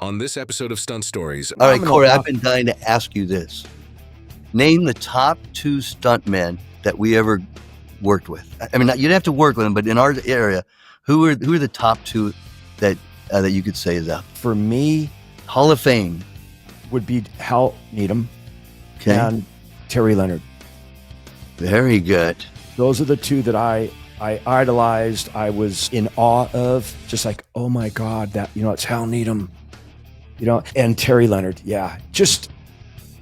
On this episode of Stunt Stories, All right, Corey, I've been dying to ask you this. Name the top 2 stuntmen that we ever worked with. I mean, you didn't have to work with them, but in our area, who are the top 2 that you could say is out? For me, Hall of Fame would be Hal Needham and Terry Leonard. Very good. Those are the 2 that I idolized. I was in awe of, just like, oh my God, that, it's Hal Needham, and Terry Leonard. Yeah.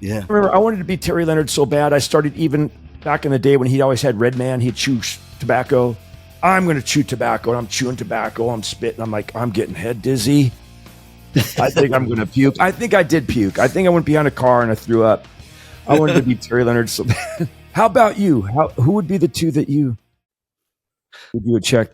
Yeah. Remember, I wanted to be Terry Leonard so bad. I started even back in the day when he always had Red Man, he'd chew tobacco. I'm going to chew tobacco, and I'm chewing tobacco. I'm spitting. I'm like, I'm getting head dizzy. I think I'm going to puke. I think I did puke. I think I went behind a car and I threw up. I wanted to be Terry Leonard so bad. How about you? Who would be the 2 that you would check?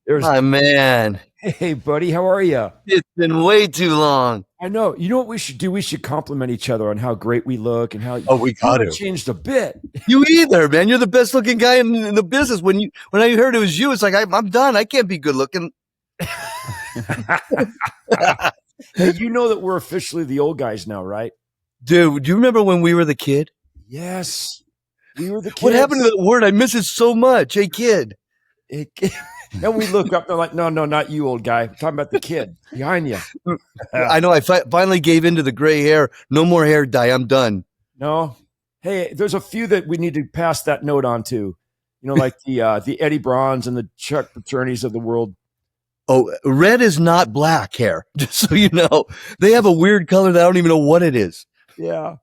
Oh, man. Hey, buddy, how are you? It's been way too long. I know. You know what we should do? We should compliment each other on how great we look and how we got to changed a bit. You either, man. You're the best looking guy in the business. When I heard it was you, it's like I'm done. I can't be good looking. Hey, you know that we're officially the old guys now, right? Dude, do you remember when we were the kid? Yes, we were the kids. What happened to that word? I miss it so much. Hey, kid. And we look up, they're like, no, not you, old guy. I'm talking about the kid behind you. I know. I finally gave in to the gray hair. No more hair dye. I'm done. No. Hey, there's a few that we need to pass that note on to. Like the Eddie Brauns and the Chuck Paternis of the world. Oh, red is not black hair, just so you know. They have a weird color that I don't even know what it is. Yeah.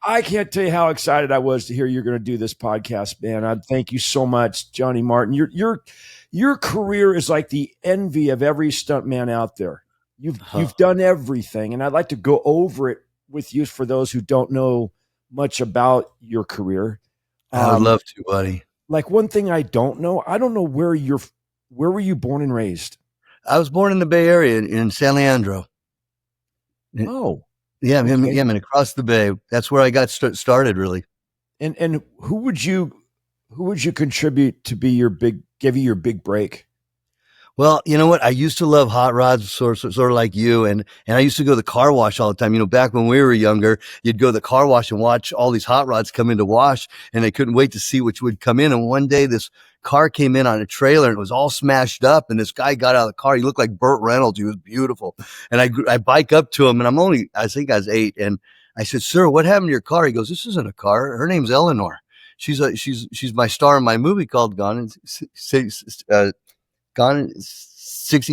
I can't tell you how excited I was to hear you're going to do this podcast, man. I thank you so much, Johnny Martin. Your career is like the envy of every stuntman out there. You've done everything, and I'd like to go over it with you for those who don't know much about your career. I would love to, buddy. Like, one thing I don't know where were you born and raised? I was born in the Bay Area in San Leandro. Oh. Yeah, okay. I mean, across the bay. That's where I got started, really. And who would you contribute to be give you your big break? Well, you know what? I used to love hot rods, sort of like you, and I used to go to the car wash all the time. Back when we were younger, you'd go to the car wash and watch all these hot rods come in to wash, and they couldn't wait to see which would come in. And one day, this car came in on a trailer, and it was all smashed up. And this guy got out of the car. He looked like Burt Reynolds. He was beautiful. And I bike up to him, and I think I was 8, and I said, "Sir, what happened to your car?" He goes, "This isn't a car. Her name's Eleanor. She's my star in my movie called Gone in 60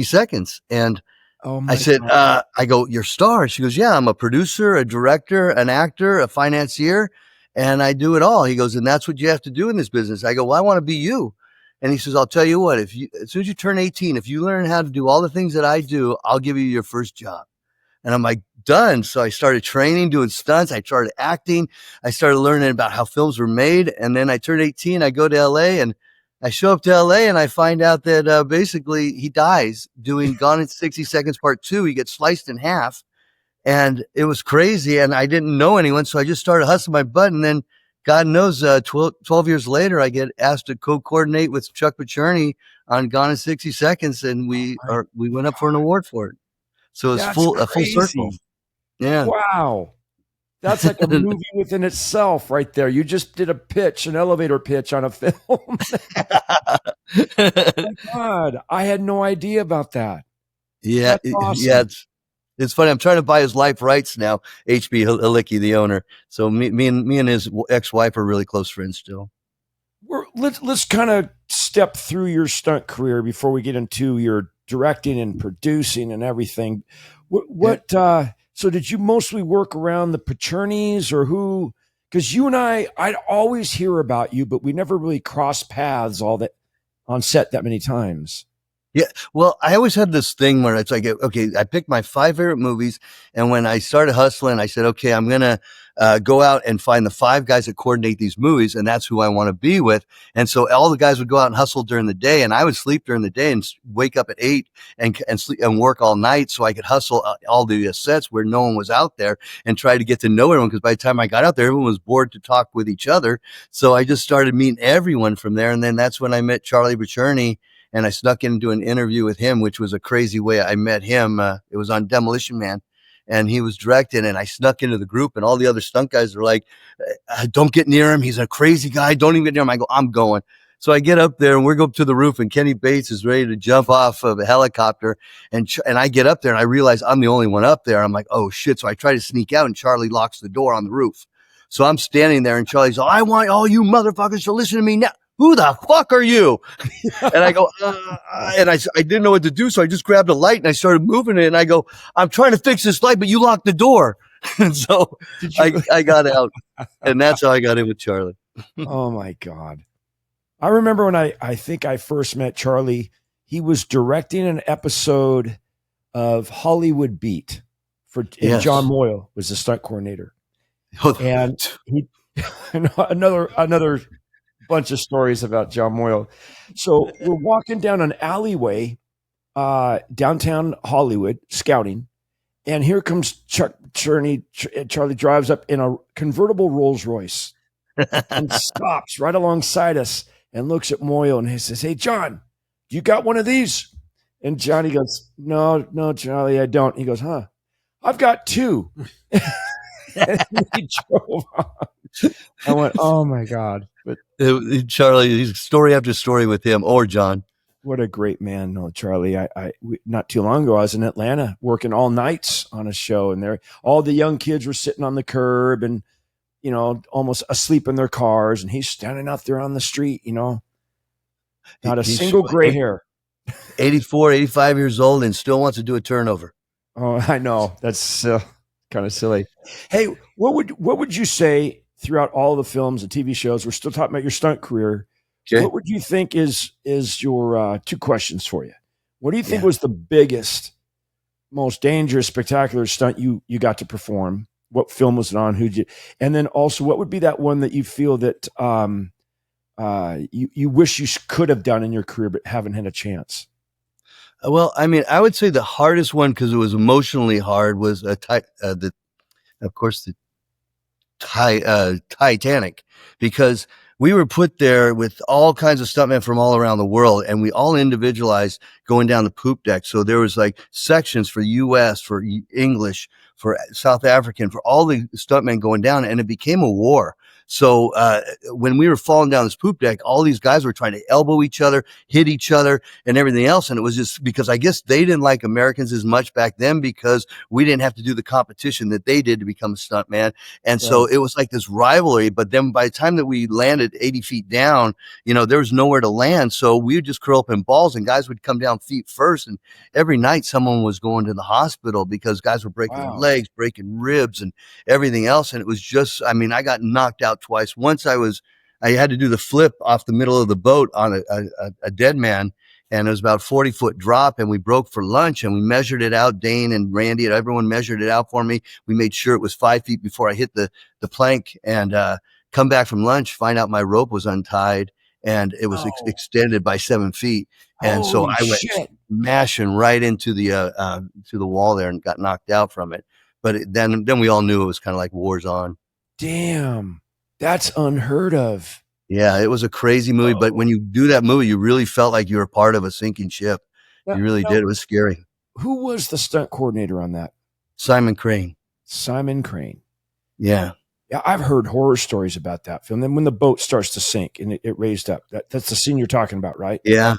seconds. And I said, I go, "Your star?" She goes, "Yeah, I'm a producer, a director, an actor, a financier, and I do it all." He goes, "And that's what you have to do in this business." I go, "Well, I want to be you." And he says, "I'll tell you what, as soon as you turn 18, if you learn how to do all the things that I do, I'll give you your first job." And I'm like, done. So I started training, doing stunts. I started acting. I started learning about how films were made. And then I turned 18. I go to LA, and I show up to LA, and I find out that basically he dies doing Gone in 60 Seconds Part 2. He gets sliced in half, and it was crazy. And I didn't know anyone. So I just started hustling my butt. And then God knows, 12 years later, I get asked to co-coordinate with Chuck Paterni on Gone in 60 Seconds. And we went up for an award for it. So it's a full circle. Yeah. Wow. That's like a movie within itself right there. You just did an elevator pitch on a film. Oh my God. I had no idea about that. Yeah. Awesome. Yeah. It's funny. I'm trying to buy his life rights now. HB Halicki, the owner. So me and his ex-wife are really close friends still. Let's kind of step through your stunt career before we get into your directing and producing and everything. So did you mostly work around the Paternis, or who? Because you and I'd always hear about you, but we never really crossed paths on set that many times. Yeah. Well, I always had this thing where it's like, okay, I picked my 5 favorite movies. And when I started hustling, I said, okay, I'm going to go out and find the 5 guys that coordinate these movies. And that's who I want to be with. And so all the guys would go out and hustle during the day, and I would sleep during the day and wake up at 8 and sleep and work all night so I could hustle all the sets where no one was out there and try to get to know everyone. Because by the time I got out there, everyone was bored to talk with each other. So I just started meeting everyone from there. And then that's when I met Charlie Paterni. and I snuck into an interview with him, which was a crazy way I met him. It was on Demolition Man, and he was directing, and I snuck into the group, and all the other stunt guys were like, don't get near him. He's a crazy guy. Don't even get near him. I go, I'm going. So I get up there and we go up to the roof, and Kenny Bates is ready to jump off of a helicopter. And I get up there and I realize I'm the only one up there. I'm like, oh shit. So I try to sneak out, and Charlie locks the door on the roof. So I'm standing there, and Charlie's like, I want all you motherfuckers to listen to me now. Who the fuck are you? And I go, and I didn't know what to do. So I just grabbed a light and I started moving it. And I go, I'm trying to fix this light, but you locked the door. And so I got out, and that's how I got in with Charlie. Oh my God. I remember when I think I first met Charlie, he was directing an episode of Hollywood Beat and John Moyle was the stunt coordinator. And he, another bunch of stories about John Moyle. So we're walking down an alleyway, downtown Hollywood, scouting. And here comes Charlie drives up in a convertible Rolls Royce and stops right alongside us and looks at Moyle, and he says, hey, John, you got one of these? And Johnny goes, no, Charlie, I don't. He goes, huh? I've got two. And he drove on. I went, oh my God. But Charlie, story after story with him or John. What a great man. No, Charlie, not too long ago, I was in Atlanta working all nights on a show, and all the young kids were sitting on the curb and, almost asleep in their cars. And he's standing out there on the street, not a single gray hair. 84, 85 years old and still wants to do a turnover. Oh, I know. That's kind of silly. Hey, what would you say throughout all the films and TV shows? We're still talking about your stunt career. Okay. What would you think is your two questions for you? What do you think was the biggest, most dangerous, spectacular stunt you got to perform? What film was it on? And then also, what would be that one that you feel that you wish you could have done in your career but haven't had a chance? Well, I mean, I would say the hardest one, because it was emotionally hard, was the Titanic, because we were put there with all kinds of stuntmen from all around the world, and we all individualized going down the poop deck. So there was like sections for US, for English, for South African, for all the stuntmen going down, and it became a war. So when we were falling down this poop deck, all these guys were trying to elbow each other, hit each other, and everything else. And it was just because I guess they didn't like Americans as much back then, because we didn't have to do the competition that they did to become a stuntman. And so it was like this rivalry. But then by the time that we landed 80 feet down, there was nowhere to land. So we would just curl up in balls, and guys would come down feet first. And every night someone was going to the hospital because guys were breaking their legs, breaking ribs, and everything else. And it was just, I got knocked out twice. Once I had to do the flip off the middle of the boat on a dead man, and it was about 40-foot drop, and we broke for lunch, and we measured it out. Dane and Randy and everyone measured it out for me. We made sure it was 5 feet before I hit the plank, and come back from lunch, find out my rope was untied, and it was extended by 7 feet. And so I went smashing right into the wall there and got knocked out from it. But then we all knew it was kind of like war's on. Damn. That's unheard of. Yeah, it was a crazy movie. But when you do that movie, you really felt like you were part of a sinking ship. You really did. It was scary. Who was the stunt coordinator on that? Simon Crane. Simon Crane. Yeah. Yeah, I've heard horror stories about that film. Then when the boat starts to sink and it raised up, that's the scene you're talking about, right? Yeah.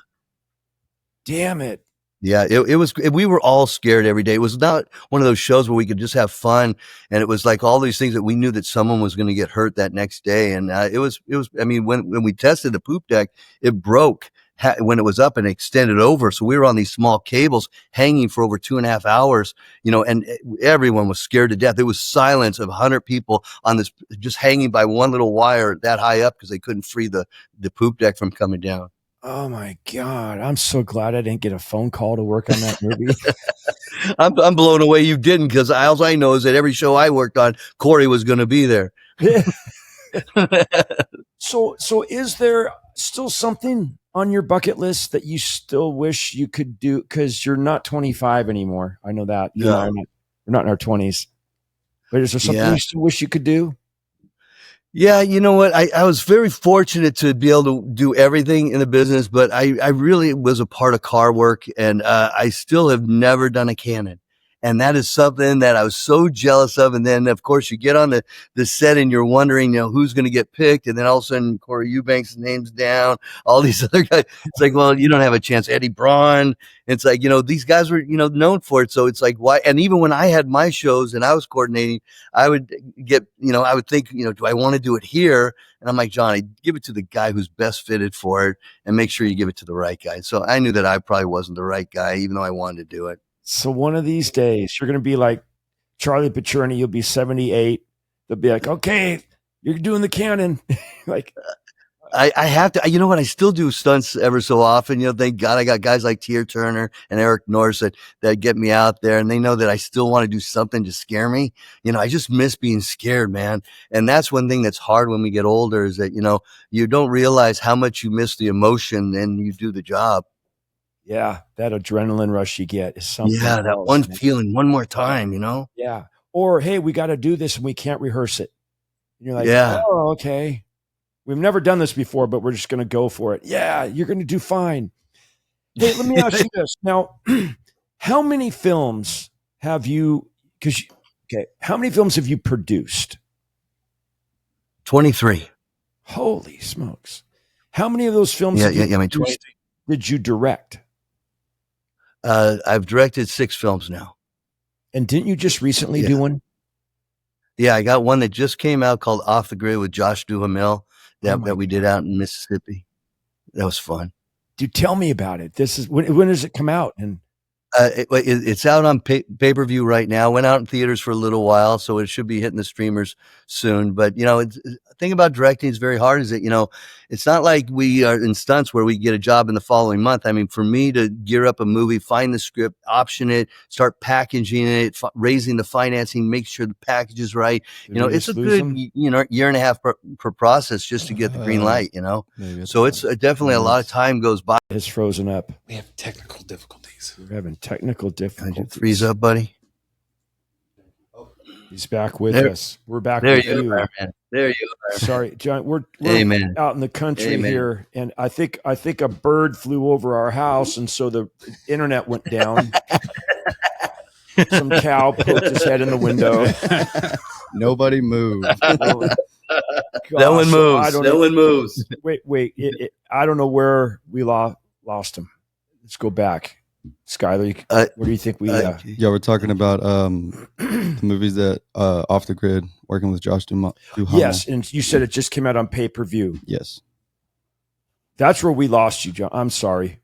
Damn it. Yeah, it was, we were all scared every day. It was not one of those shows where we could just have fun. And it was like all these things that we knew that someone was going to get hurt that next day. And it was, when we tested the poop deck, it broke when it was up and extended over. So we were on these small cables hanging for over 2.5 hours, and everyone was scared to death. There was silence of 100 people on this, just hanging by one little wire that high up because they couldn't free the poop deck from coming down. Oh my God. I'm so glad I didn't get a phone call to work on that movie. I'm blown away you didn't, because all I know is that every show I worked on, Corey was going to be there. So is there still something on your bucket list that you still wish you could do? Because you're not 25 anymore. I know that. No. We're not in our 20s. But is there something you still wish you could do? Yeah, you know what? I was very fortunate to be able to do everything in the business, but I really was a part of car work, and I still have never done a Canon. And that is something that I was so jealous of. And then, of course, you get on the set and you're wondering, who's going to get picked. And then all of a sudden, Corey Eubanks' name's down. All these other guys. It's like, well, you don't have a chance. Eddie Braun. It's like, these guys were, known for it. So it's like, why? And even when I had my shows and I was coordinating, I would get, I would think, do I want to do it here? And I'm like, Johnny, give it to the guy who's best fitted for it and make sure you give it to the right guy. So I knew that I probably wasn't the right guy, even though I wanted to do it. So one of these days, you're going to be like Charlie Pacerni. You'll be 78. They'll be like, okay, you're doing the Canon. Like, I have to, you know what? I still do stunts ever so often. Thank God I got guys like Tier Turner and Eric Norris that get me out there, and they know that I still want to do something to scare me. I just miss being scared, man. And that's one thing that's hard when we get older is that, you don't realize how much you miss the emotion and you do the job. Yeah, that adrenaline rush you get is something. Yeah, that else, one man. feeling one more time, Yeah. Or, hey, we got to do this and we can't rehearse it. And you're like, yeah. Oh, okay. We've never done this before, but we're just going to go for it. Yeah, you're going to do fine. Hey, let me ask you this. Now, how many films have you, how many films have you produced? 23. Holy smokes. How many of those films did you direct? I've directed 6 films now. And didn't you just recently do one? Yeah, I got one that just came out called Off the Grid with Josh Duhamel that we did out in Mississippi. That was fun. Dude, tell me about it. This is when does it come out? And it's out on pay-per-view right now. Went out in theaters for a little while, so it should be hitting the streamers soon. But the thing about directing is very hard. Is that it's not like we are in stunts where we get a job in the following month. I mean, for me to gear up a movie, find the script, option it, start packaging it, raising the financing, make sure the package is right. It's a good year and a half per process just to get the green light. So it's definitely a lot of time goes by. It's frozen up. We have technical difficulties. We're having technical difficulties. Can you freeze up, buddy? He's back with us. We're back there with you. you. Are, man. There you are. Sorry, John. We're Amen. out in the country Amen. here, and I think a bird flew over our house, and so the internet went down. Some cow poked his head in the window. Nobody moved. No one moves. No one moves. Wait. I don't know where we lost him. Let's go back. Skyler, what do you think we... Yeah, we're talking about the movies that Off the Grid, working with Josh Duhamel. Yes, and you said it just came out on pay-per-view. Yes. That's where we lost you, John. I'm sorry.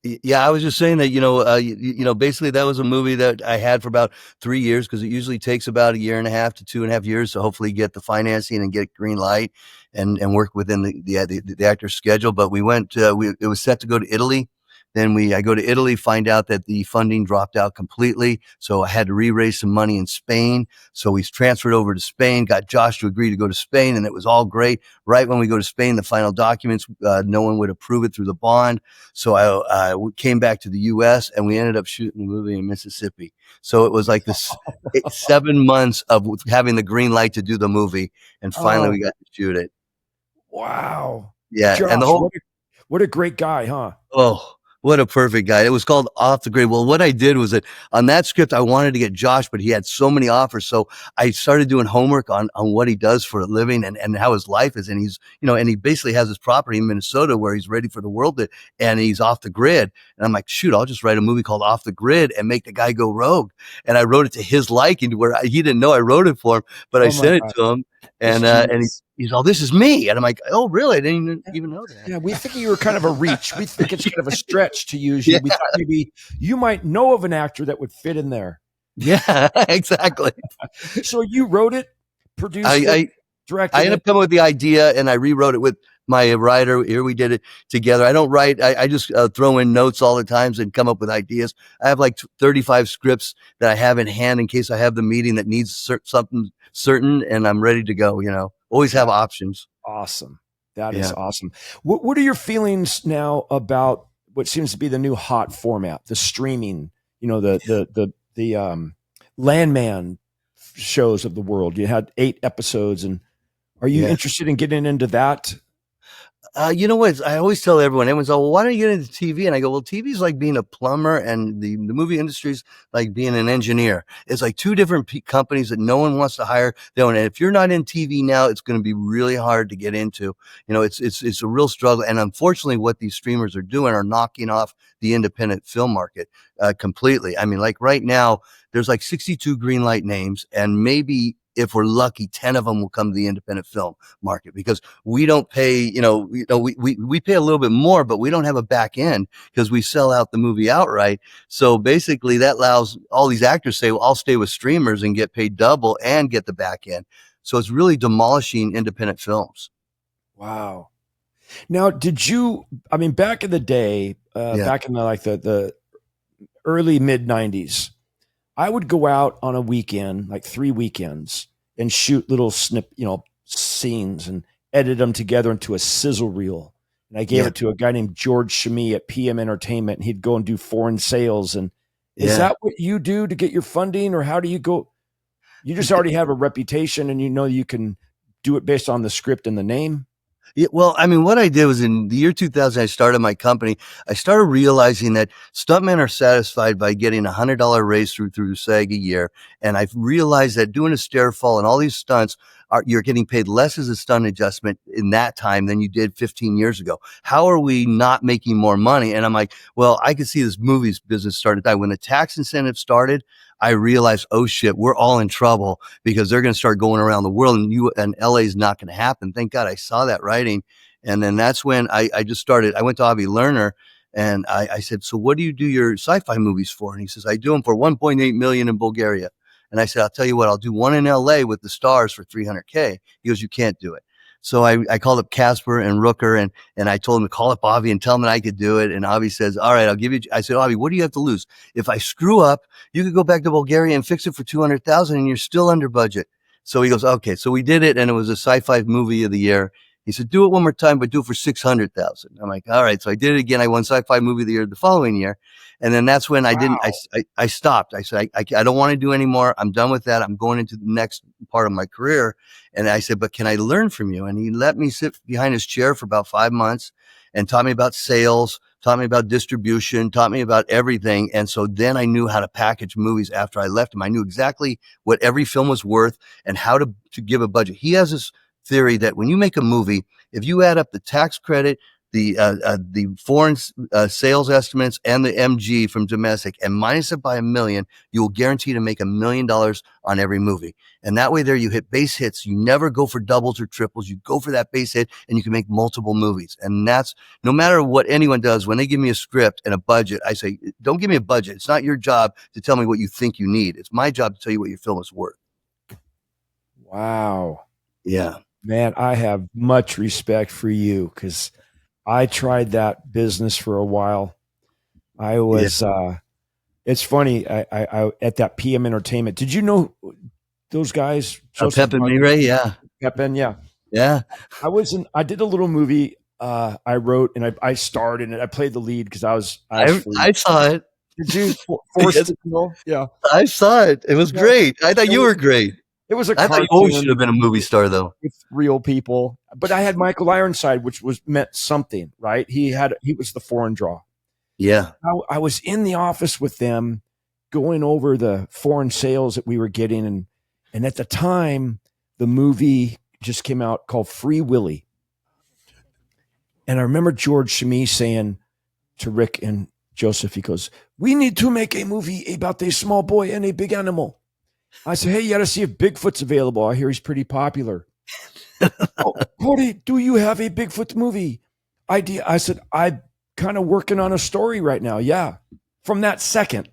Yeah, I was just saying that, basically that was a movie that I had for about 3 years because it usually takes about a year and a half to 2.5 years to hopefully get the financing and get green light and work within the actor's schedule. But we went, it was set to go to Italy. Then I go to Italy, find out that the funding dropped out completely. So I had to re-raise some money in Spain. So we transferred over to Spain, got Josh to agree to go to Spain, and it was all great. Right when we go to Spain, the final documents, no one would approve it through the bond. So I came back to the U.S. and we ended up shooting the movie in Mississippi. So it was like this 7 months of having the green light to do the movie. And finally we got to shoot it. Wow. Yeah. Josh, and the whole, what a great guy, huh? Oh, what a perfect guy. It was called Off the Grid. Well, what I did was that on that script, I wanted to get Josh, but he had so many offers. So I started doing homework on what he does for a living and how his life is. And he's, and he basically has his property in Minnesota where he's ready for the world and he's off the grid. And I'm like, shoot, I'll just write a movie called Off the Grid and make the guy go rogue. And I wrote it to his liking to where he didn't know I wrote it for him, but I sent it to him. And he's all, this is me. And I'm like, oh, really? I didn't even know that. Yeah, we think you were kind of a reach. We think it's kind of a stretch to use you. Yeah. We thought maybe you might know of an actor that would fit in there. Yeah, exactly. So you wrote it, produced it, directed it? I ended up coming with the idea and I rewrote it with my writer. Here we did it together. I don't write. I just throw in notes all the times and come up with ideas. I have like 35 scripts that I have in hand in case I have the meeting that needs something certain and I'm ready to go, always have options. Awesome. That is awesome. What are your feelings now about what seems to be the new hot format, the streaming, the Landman shows of the world? You had 8 episodes and Are you interested in getting into that? You know what? I always tell everyone's like, well, why don't you get into TV? And I go, well, TV is like being a plumber and the movie industry is like being an engineer. It's like two different companies that no one wants to hire. And if you're not in TV now, it's going to be really hard to get into. You know, it's a real struggle. And unfortunately, what these streamers are doing are knocking off the independent film market completely. I mean, like right now, there's like 62 green light names, and maybe if we're lucky, 10 of them will come to the independent film market because we don't pay, we pay a little bit more, but we don't have a back end because we sell out the movie outright. So basically that allows all these actors say, well, I'll stay with streamers and get paid double and get the back end. So it's really demolishing independent films. Wow. Now, back in the day, back in the early mid 90s, I would go out on a weekend, like 3 weekends, and shoot little scenes and edit them together into a sizzle reel. And I gave it to a guy named George Chemie at PM Entertainment, and he'd go and do foreign sales. And is that what you do to get your funding, or how do you go? You just already have a reputation and you know you can do it based on the script and the name? Yeah, well, I mean, what I did was in the year 2000, I started my company. I started realizing that stuntmen are satisfied by getting $100 raise through SAG a year. And I've realized that doing a stair fall and all these stunts you're getting paid less as a stunt adjustment in that time than you did 15 years ago. How are we not making more money? And I'm like, well, I could see this movies business started to die. When the tax incentive started, I realized, oh shit, we're all in trouble because they're going to start going around the world and LA is not going to happen. Thank God I saw that writing. And then that's when I just started. I went to Avi Lerner and I said, so what do you do your sci-fi movies for? And he says, I do them for 1.8 million in Bulgaria. And I said, I'll tell you what, I'll do one in LA with the stars for 300K. He goes, you can't do it. So I called up Casper and Rooker and I told him to call up Avi and tell him that I could do it. And Avi says, all right, I'll give you, I said, Avi, what do you have to lose? If I screw up, you could go back to Bulgaria and fix it for 200,000 and you're still under budget. So he goes, okay. So we did it and it was a sci-fi movie of the year. He said, do it one more time, but do it for 600,000. I'm like, all right. So I did it again. I won sci-fi movie of the year the following year. And then that's when I stopped. I said, I don't want to do anymore. I'm done with that. I'm going into the next part of my career. And I said, but can I learn from you? And he let me sit behind his chair for about 5 months and taught me about sales, taught me about distribution, taught me about everything. And so then I knew how to package movies after I left him. I knew exactly what every film was worth and how to give a budget. He has this theory that when you make a movie, if you add up the tax credit, the foreign sales estimates and the MG from domestic and minus it by $1 million, you will guarantee to make $1 million on every movie. And that way there you hit base hits. You never go for doubles or triples. You go for that base hit and you can make multiple movies. And that's no matter what anyone does, when they give me a script and a budget, I say, don't give me a budget. It's not your job to tell me what you think you need. It's my job to tell you what your film is worth. Wow. Yeah. Man, I have much respect for you because I tried that business for a while. I was, it's funny. I at that PM Entertainment. Did you know those guys? Pep and Mireille, yeah. Pep and yeah. I did a little movie I wrote and I starred in it. I played the lead because I saw it. Did you? Forced to go? Yeah. I saw it. It was great. I thought you were great. It was a I thought you always should have been a movie star, though. With real people. But I had Michael Ironside, which meant something, right? He was the foreign draw. Yeah. I was in the office with them going over the foreign sales that we were getting. And at the time, the movie just came out called Free Willy. And I remember George Chemie saying to Rick and Joseph, he goes, we need to make a movie about a small boy and a big animal. I said, hey, you got to see if Bigfoot's available. I hear he's pretty popular. Oh, Cody, do you have a Bigfoot movie idea? I said, I'm kind of working on a story right now. Yeah. From that second,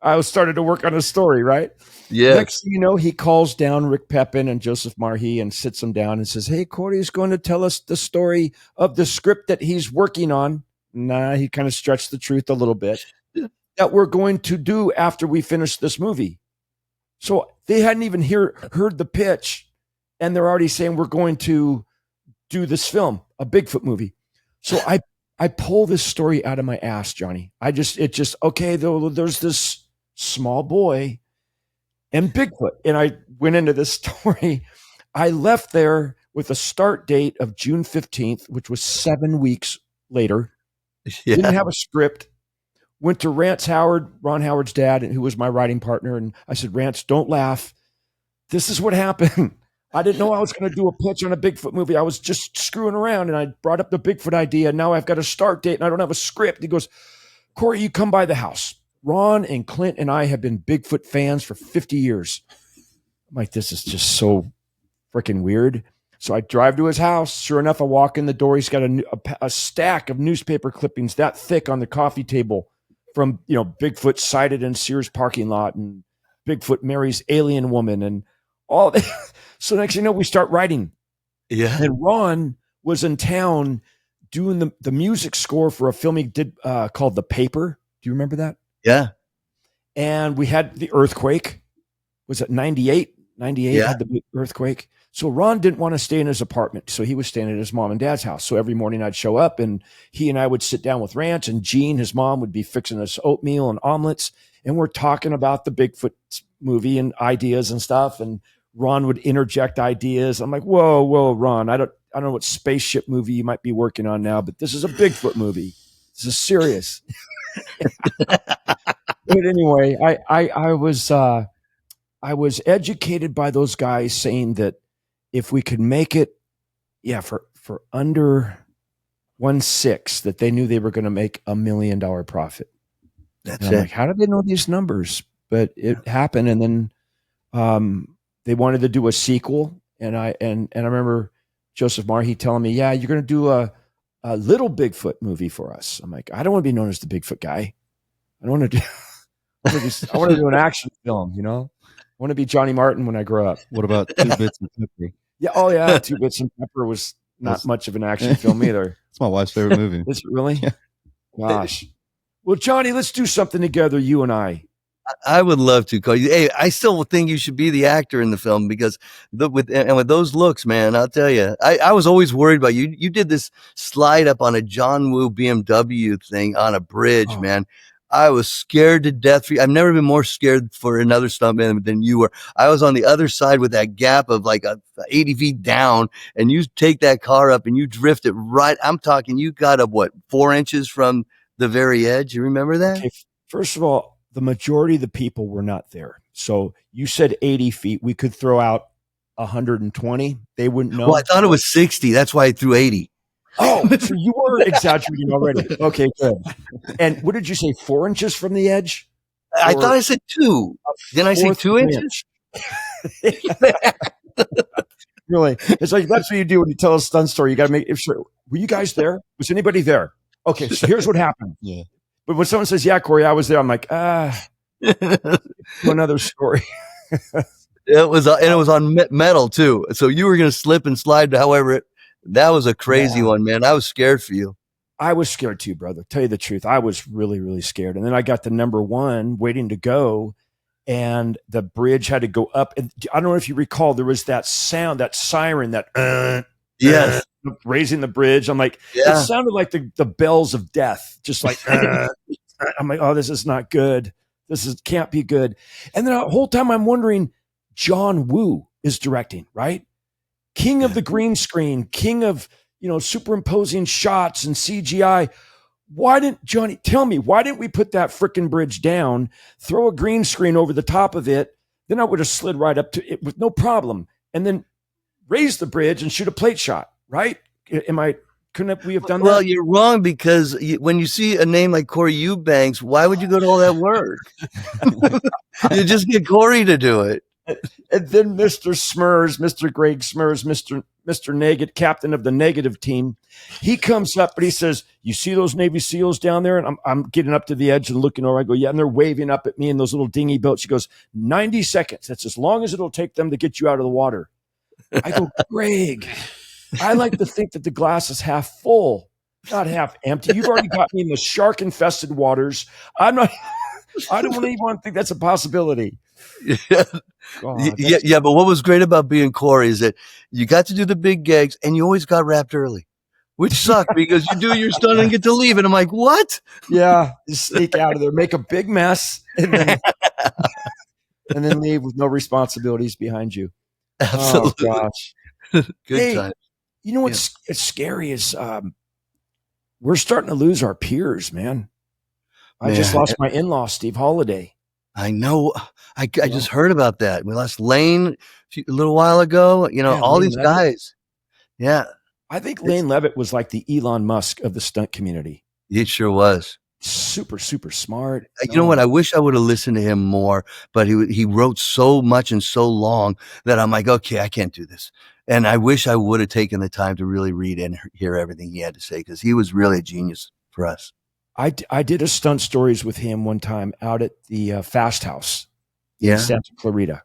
I started to work on a story, right? Yeah. Next thing you know, he calls down Rick Pepin and Joseph Marhi and sits them down and says, hey, Cody's going to tell us the story of the script that he's working on. Nah, he kind of stretched the truth a little bit. That we're going to do after we finish this movie. So they hadn't even heard the pitch, and they're already saying we're going to do this film, a Bigfoot movie. So I pull this story out of my ass, Johnny. Okay, there's this small boy and Bigfoot. And I went into this story. I left there with a start date of June 15th, which was 7 weeks later. Yeah. Didn't have a script. Went to Rance Howard, Ron Howard's dad, who was my writing partner. And I said, Rance, don't laugh. This is what happened. I didn't know I was going to do a pitch on a Bigfoot movie. I was just screwing around, and I brought up the Bigfoot idea. Now I've got a start date, and I don't have a script. He goes, Corey, you come by the house. Ron and Clint and I have been Bigfoot fans for 50 years. I'm like, this is just so freaking weird. So I drive to his house. Sure enough, I walk in the door. He's got a stack of newspaper clippings that thick on the coffee table from, Bigfoot sighted in Sears parking lot and Bigfoot marries alien woman and all that. So next thing you know, we start writing. Yeah. And Ron was in town doing the music score for a film he did called The Paper. Do you remember that? Yeah. And we had the earthquake. Was it 98? 98 had the big earthquake. So Ron didn't want to stay in his apartment. So he was staying at his mom and dad's house. So every morning I'd show up and he and I would sit down with Rance, and Jean, his mom, would be fixing us oatmeal and omelets. And we're talking about the Bigfoot movie and ideas and stuff. And Ron would interject ideas. I'm like, whoa, Ron, I don't know what spaceship movie you might be working on now, but this is a Bigfoot movie. This is serious. But anyway, I was educated by those guys saying that if we could make it, for under 1.6, that they knew they were going to make $1 million profit. That's and I'm it. like, how did they know these numbers? But it happened, and then they wanted to do a sequel, and I remember Joseph Marhe telling me, "Yeah, you're going to do a little Bigfoot movie for us." I'm like, I don't want to be known as the Bigfoot guy. I don't want to do. I want to do an action film. I want to be Johnny Martin when I grow up. What about Two Bits and Pepper? Yeah. Oh yeah. Two Bits and Pepper was not much of an action film either. It's my wife's favorite movie. Is it really? Yeah. Gosh. Well, Johnny, let's do something together, you and I. I would love to call you. Hey, I still think you should be the actor in the film because with those looks, man, I'll tell you, I was always worried about you. You did this slide up on a John Woo BMW thing on a bridge, man. I was scared to death for you. I've never been more scared for another stuntman than you were. I was on the other side with that gap of like 80 feet down, and you take that car up and you drift it right. I'm talking, you got up 4 inches from the very edge. You remember that? Okay. First of all, the majority of the people were not there. So you said 80 feet. We could throw out 120. They wouldn't know. Well, I thought it was 60. That's why I threw 80. Oh, so you were exaggerating already. Okay, good. And what did you say? 4 inches from the edge? I thought I said 2. Didn't I say 2 inches? Really? It's like, that's what you do when you tell a stunt story. You got to make sure. Were you guys there? Was anybody there? Okay, so here's what happened. Yeah. But when someone says, yeah, Corey, I was there, I'm like, another story. It was on metal too. So you were going to slip and slide. However, that was a crazy one, man. I was scared for you. I was scared too, brother. Tell you the truth. I was really, really scared. And then I got the number one waiting to go, and the bridge had to go up. And I don't know if you recall, there was that sound, that siren, that yes, raising the bridge. I'm like, it sounded like the bells of death, just like, I'm like, oh, this is not good. Can't be good. And then the whole time I'm wondering, John Woo is directing, right? King of the green screen, king of, superimposing shots and CGI. Tell me, why didn't we put that frickin' bridge down, throw a green screen over the top of it? Then I would have slid right up to it with no problem. And then raise the bridge and shoot a plate shot, right? Couldn't we have done that? Well, you're wrong, because when you see a name like Corey Eubanks, why would you go to all that work? You just get Corey to do it. And then Mr. Smurs, Mr. Greg Smurs, Mr. Negative, captain of the negative team, he comes up and he says, you see those Navy SEALs down there? And I'm getting up to the edge and looking over. I go, yeah. And they're waving up at me in those little dinghy boats. He goes, 90 seconds. That's as long as it'll take them to get you out of the water. I go, Greg, I like to think that the glass is half full, not half empty. You've already got me in the shark-infested waters. I don't even want to think that's a possibility. Yeah. But what was great about being Corey is that you got to do the big gigs and you always got wrapped early, which sucked because you do your stunt and get to leave. And I'm like, what? Yeah. Just sneak out of there, make a big mess, and then leave with no responsibilities behind you. Absolutely. Oh, gosh. Good Hey, time. you know what's it's scary is we're starting to lose our peers, man. I just Man, lost my in-law, Steve Holiday. I know. I You know? just heard about that. We lost Lane a little while ago. Yeah, All Lane these Levitt. guys. Yeah, I think Lane Levitt was like the Elon Musk of the stunt community. he sure was. Super, super smart. You know what? I wish I would have listened to him more, but he wrote so much and so long that I'm like, okay, I can't do this. And I wish I would have taken the time to really read and hear everything he had to say, because he was really a genius for us. I did a stunt stories with him one time out at the Fast House in Santa Clarita.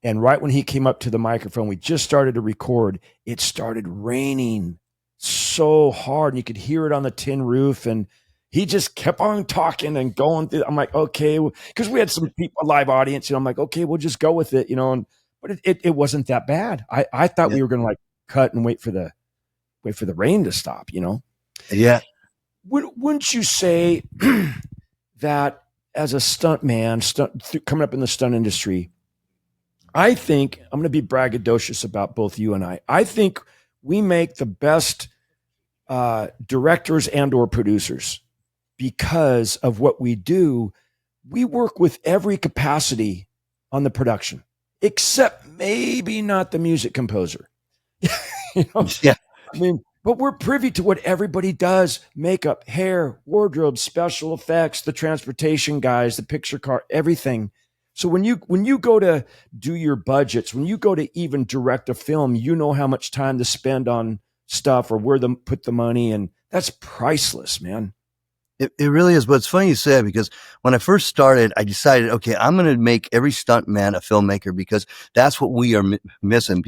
And right when he came up to the microphone, we just started to record. It started raining so hard, and you could hear it on the tin roof. And he just kept on talking and going through. I'm like, okay, because we had some people, live audience, I'm like, okay, we'll just go with it, but it wasn't that bad. I thought we were going to like cut and wait for the rain to stop, Yeah. Wouldn't you say that as a stunt man, coming up in the stunt industry, I think I'm going to be braggadocious about both you and I. I think we make the best directors and or producers because of what we do. We work with every capacity on the production, except maybe not the music composer. Yeah. I mean, but we're privy to what everybody does: makeup, hair, wardrobe, special effects, the transportation guys, the picture car, everything. So when you go to do your budgets, when you go to even direct a film, you know how much time to spend on stuff or where to put the money, and that's priceless, man. It really is. But it's funny you say it, because when I first started, I decided, okay, I'm going to make every stunt man a filmmaker, because that's what we are missing.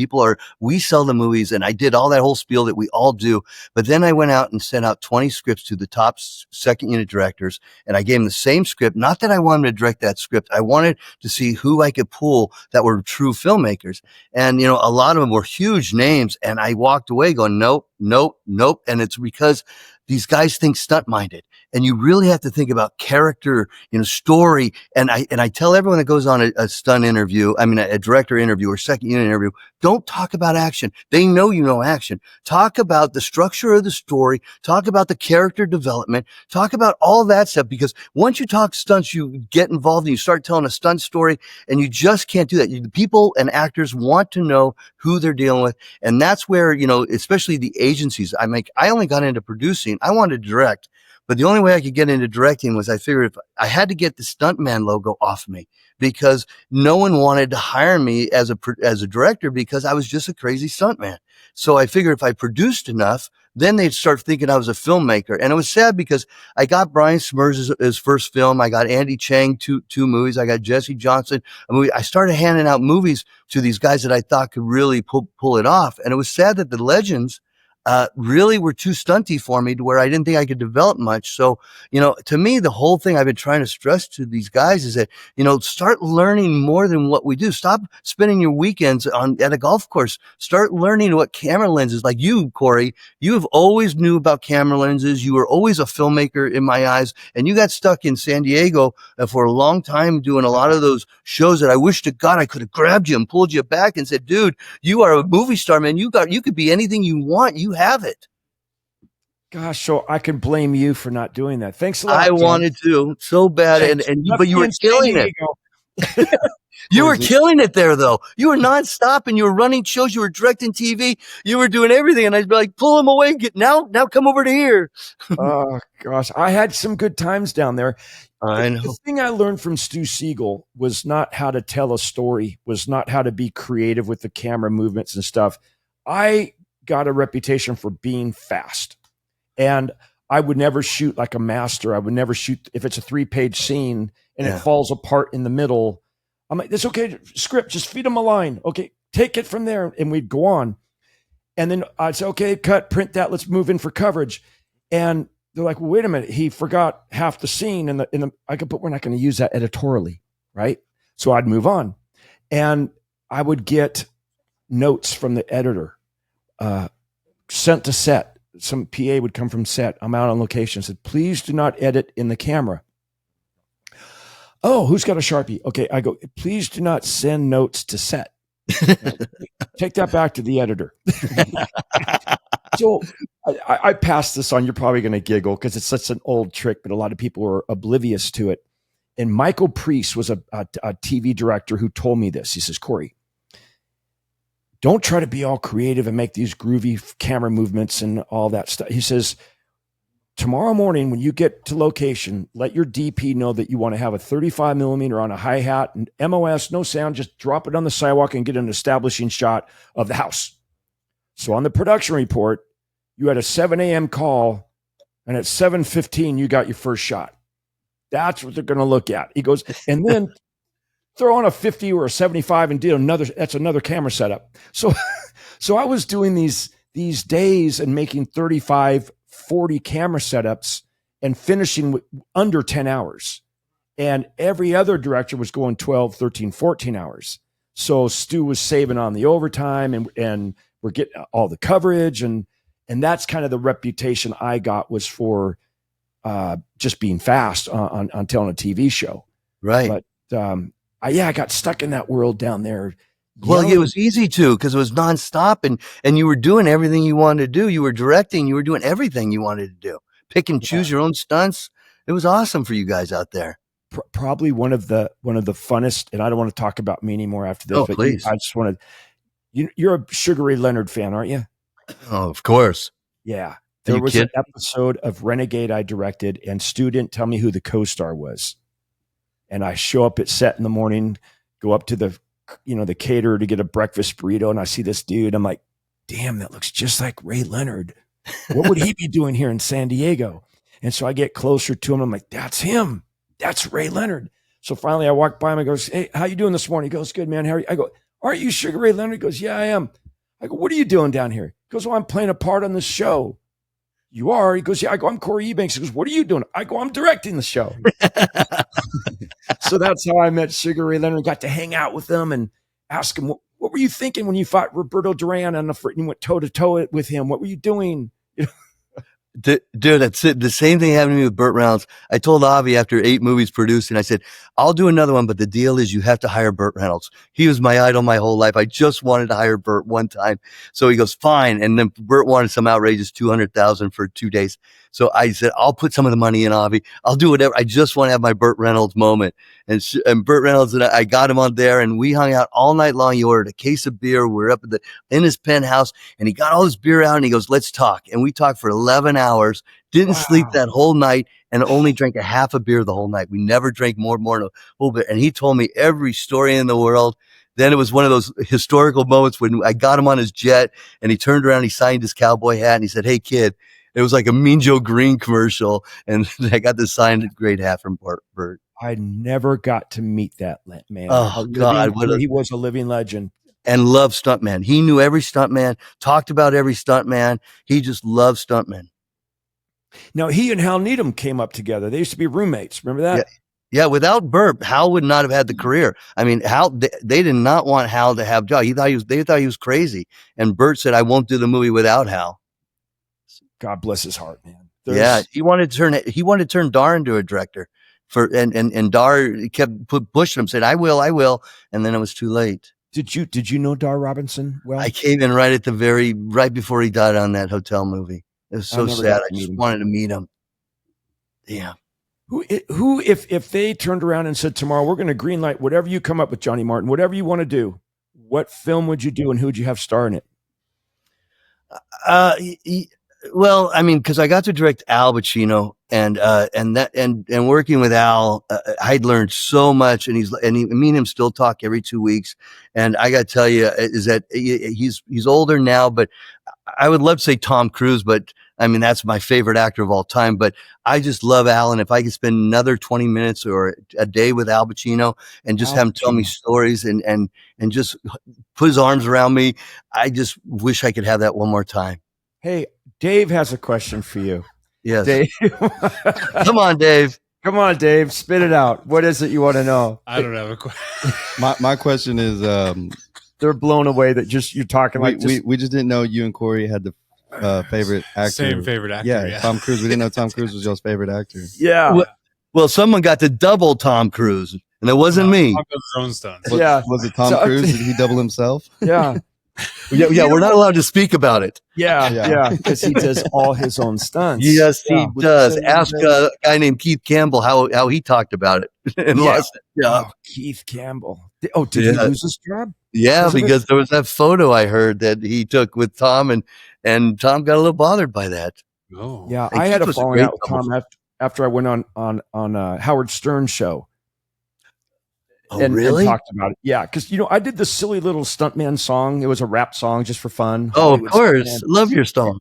We sell the movies, and I did all that whole spiel that we all do. But then I went out and sent out 20 scripts to the top second unit directors, and I gave them the same script. Not that I wanted to direct that script. I wanted to see who I could pull that were true filmmakers. And, a lot of them were huge names. And I walked away going, nope, nope, nope. And it's because these guys think stunt minded, and you really have to think about character, story. And I tell everyone that goes on a stunt interview, a director interview or second unit interview, don't talk about action. They know action. Talk about the structure of the story. Talk about the character development. Talk about all that stuff, because once you talk stunts, you get involved and you start telling a stunt story, and you just can't do that. The people and actors want to know who they're dealing with. And that's where, especially the agencies, I only got into producing. I wanted to direct, but the only way I could get into directing was I figured if I had to get the stuntman logo off me, because no one wanted to hire me as a director, because I was just a crazy stuntman. So I figured if I produced enough, then they'd start thinking I was a filmmaker. And it was sad, because I got Brian Smers his first film. I got Andy Chang two movies. I got Jesse Johnson a movie. I started handing out movies to these guys that I thought could really pull it off. And it was sad that the legends really were too stunty for me, to where I didn't think I could develop much. So, to me, the whole thing I've been trying to stress to these guys is that, start learning more than what we do. Stop spending your weekends at a golf course. Start learning what camera lenses, like you, Corey, you have always knew about camera lenses. You were always a filmmaker in my eyes, and you got stuck in San Diego for a long time doing a lot of those shows that I wish to God I could have grabbed you and pulled you back and said, dude, you are a movie star, man. You could be anything you want. You have it. Gosh, so I can blame you for not doing that. Thanks a lot. I wanted to so bad, but you were killing it. You were killing it there, though. You were nonstop, and you were running shows. You were directing TV. You were doing everything, and I'd be like, pull him away. Now, come over to here. Oh gosh, I had some good times down there. I know. The thing I learned from Stu Siegel was not how to tell a story, was not how to be creative with the camera movements and stuff. I got a reputation for being fast, and I would never shoot like a master. I would never shoot if it's a 3-page scene and it falls apart in the middle. I'm like, that's okay. Script, just feed them a line. Okay, take it from there, and we'd go on. And then I'd say, okay, cut, print that. Let's move in for coverage. And they're like, well, wait a minute. He forgot half the scene, and we're not going to use that editorially, right? So I'd move on, and I would get notes from the editor. Sent to set. Some PA would come from set. I'm out on location. Said, please do not edit in the camera. Oh, who's got a Sharpie? Okay, I go, please do not send notes to set. Take that back to the editor. So I passed this on. You're probably going to giggle because it's such an old trick, but a lot of people are oblivious to it. And Michael Priest was a TV director who told me this. He says, Corey, don't try to be all creative and make these groovy camera movements and all that stuff. He says, tomorrow morning when you get to location, let your DP know that you want to have a 35 millimeter on a hi-hat and MOS, no sound, just drop it on the sidewalk and get an establishing shot of the house. So on the production report, you had a 7 a.m. call, and at 7:15, you got your first shot. That's what they're going to look at. He goes, and then throw on a 50 or a 75 and do another. That's another camera setup. So I was doing these days and making 35, 40 camera setups and finishing with under 10 hours. And every other director was going 12, 13, 14 hours. So Stu was saving on the overtime and we're getting all the coverage. And that's kind of the reputation I got, was for just being fast on telling a TV show. Right. But I got stuck in that world down there. Well, it was easy to, because it was nonstop, and you were doing everything you wanted to do. You were directing, you were doing everything you wanted to do. Pick and choose your own stunts. It was awesome for you guys out there. Probably one of the funnest, and I don't want to talk about me anymore after this. Oh, but please. I just want to. You're a Sugar Ray Leonard fan, aren't you? Oh, of course. Yeah. There was an episode of Renegade I directed, and Stu didn't tell me who the co-star was. And I show up at set in the morning, go up to the caterer to get a breakfast burrito, and I see this dude. I'm like, damn, that looks just like Ray Leonard. What would he be doing here in San Diego? And so I get closer to him. I'm like, that's him. That's Ray Leonard. So finally I walk by him. I goes, hey, how you doing this morning? He goes, good, man. How are you? I go, aren't you Sugar Ray Leonard? He goes, yeah, I am. I go, what are you doing down here? He goes, well, I'm playing a part on this show. You are? He goes, yeah. I go, I'm Corey Ebanks. He goes, what are you doing? I go, I'm directing the show. So that's how I met Sugar Ray Leonard. Got to hang out with him and ask him, what were you thinking when you fought Roberto Duran on the front? You went toe to toe with him. What were you doing? Dude, that's it. The same thing happened to me with Burt Reynolds. I told Avi after 8 movies produced, and I said, I'll do another one, but the deal is you have to hire Burt Reynolds. He was my idol my whole life. I just wanted to hire Burt one time. So he goes, fine. And then Burt wanted some outrageous $200,000 for 2 days. So I said, I'll put some of the money in, Avi. I'll do whatever. I just want to have my Burt Reynolds moment. And Burt Reynolds and I got him on there, and we hung out all night long. He ordered a case of beer. We were up in his penthouse, and he got all his beer out, and he goes, let's talk. And we talked for 11 hours, didn't sleep that whole night, and only drank a half a beer the whole night. We never drank more than a whole bit. And he told me every story in the world. Then it was one of those historical moments when I got him on his jet, and he turned around, he signed his cowboy hat, and he said, hey, kid. It was like a Mean Joe Green commercial, and I got the signed great hat from Burt. I never got to meet that man. Oh, God. He was a living legend. And loved stuntman. He knew every stuntman, talked about every stuntman. He just loved stuntmen. Now, he and Hal Needham came up together. They used to be roommates. Remember that? Yeah, without Burt, Hal would not have had the career. I mean, Hal, they did not want Hal to have job. They thought he was crazy. And Burt said, I won't do the movie without Hal. God bless his heart, man. He wanted to turn Dar into a director and Dar kept pushing him, said, I will. And then it was too late. Did you know Dar Robinson well? I came in right before he died on that hotel movie. It was so sad. I just wanted to meet him. Yeah. Who, if they turned around and said, tomorrow, we're going to greenlight whatever you come up with, Johnny Martin, whatever you want to do, what film would you do and who would you have star in it? Well, I mean, because I got to direct Al Pacino, and working with Al, I'd learned so much, and me and him still talk every 2 weeks. And I got to tell you, is that he's older now, but I would love to say Tom Cruise, but I mean, that's my favorite actor of all time. But I just love Al, and if I could spend another 20 minutes or a day with Al Pacino and just have him tell me stories and just put his arms around me, I just wish I could have that one more time. Hey, Dave has a question for you. Yes. Dave. Come on, Dave. Come on, Dave. Spit it out. What is it you want to know? I don't have a question. My question is, they're blown away that you're talking like we just didn't know you and Corey had the favorite actor. Same favorite actor. Yeah, Tom Cruise. We didn't know Tom Cruise was your favorite actor. Yeah. Well, someone got to double Tom Cruise. and it wasn't me. Tom does his own stunts. Was it Tom Cruise? Did he double himself? Yeah. Yeah, we're not allowed to speak about it. Yeah. Because he does all his own stunts. Yes, he Would you does. say Ask that- a guy named Keith Campbell how he talked about it and lost it. Yeah, Oh, Keith Campbell. Did he lose his job? yeah, Wasn't it- because there was that photo I heard that he took with Tom, and Tom got a little bothered by that. Oh. Yeah, And I had Keith a was a falling great out with Tom after I went on Howard Stern show. Oh, and really? talked about it. Yeah, because I did this silly little stuntman song. It was a rap song just for fun. Oh, of Hollywood course. Stuntman. Love your song.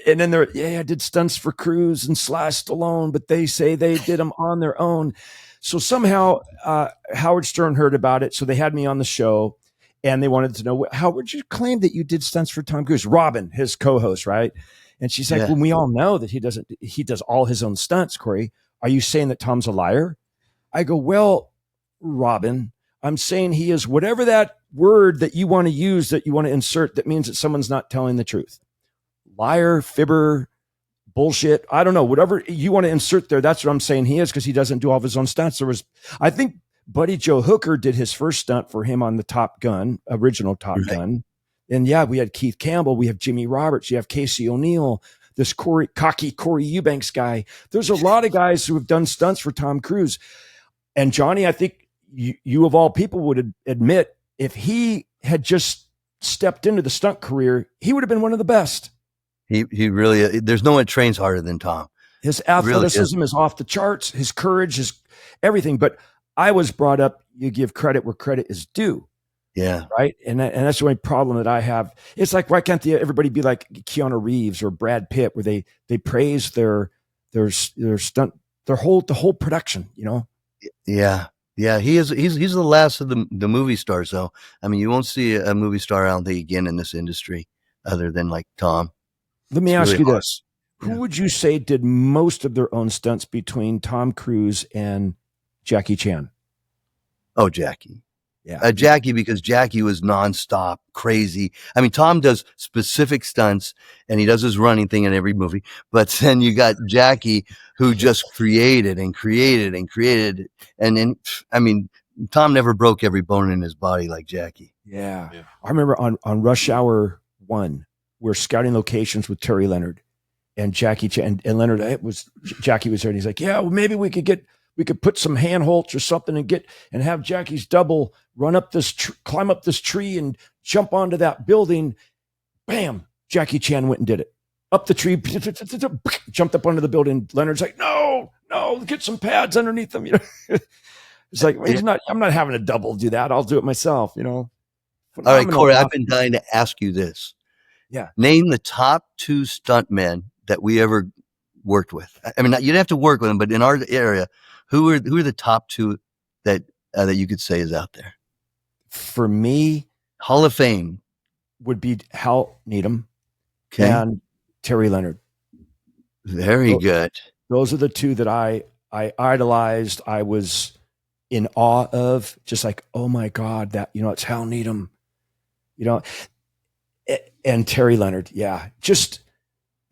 And then I did stunts for Cruise and Sly Stallone, but they say they did them on their own. So somehow Howard Stern heard about it, so they had me on the show, and they wanted to know, how would you claim that you did stunts for Tom Cruise? Robin, his co-host, right? And she's like, Yeah. when we all know that he does all his own stunts, Corey, are you saying that Tom's a liar? I go, well, Robin, I'm saying he is whatever that word that you want to use, that you want to insert, that means that someone's not telling the truth. Liar, fibber, bullshit. I don't know. Whatever you want to insert there, that's what I'm saying he is, because he doesn't do all of his own stunts. I think Buddy Joe Hooker did his first stunt for him on the Top Gun, original Top Gun. And yeah, we had Keith Campbell, we have Jimmy Roberts, you have Casey O'Neill, this cocky Corey Eubanks guy. There's a lot of guys who have done stunts for Tom Cruise. And Johnny, I think you of all people would admit, if he had just stepped into the stunt career, he would have been one of the best. He really, there's no one trains harder than Tom. His athleticism is off the charts, his courage, his everything. But I was brought up, you give credit where credit is due. Yeah. Right. And that's the only problem that I have. It's like, why can't everybody be like Keanu Reeves or Brad Pitt, where they praise their stunt, the whole production, Yeah. Yeah. He's the last of the movie stars, though. I mean, you won't see a movie star, I don't think, again in this industry other than like Tom. Let me ask you this. Yeah. Who would you say did most of their own stunts between Tom Cruise and Jackie Chan? Oh, Jackie. Yeah. Jackie, because Jackie was nonstop crazy. I mean, Tom does specific stunts and he does his running thing in every movie, but then you got Jackie who just created and created and created. And then, I mean, Tom never broke every bone in his body like Jackie. Yeah. I remember on Rush Hour 1, we're scouting locations with Terry Leonard and Jackie Chan, and Leonard, Jackie was there, and he's like, yeah, well, maybe we could put some handholds or something and have Jackie's double run up climb up this tree and jump onto that building. Bam! Jackie Chan went and did it. Up the tree, jumped up onto the building. Leonard's like, no, get some pads underneath them. It's like, I'm not having a double do that. I'll do it myself. All right, Corey, I've been dying to ask you this. Yeah. Name the top 2 stuntmen that we ever worked with. I mean, you didn't have to work with them, but in our area, who are the top 2 that you could say is out there? For me, Hall of Fame would be Hal Needham and Terry Leonard. Very good. Those are the 2 that I idolized. I was in awe of, just like, oh my God, that, it's Hal Needham, and Terry Leonard. Yeah.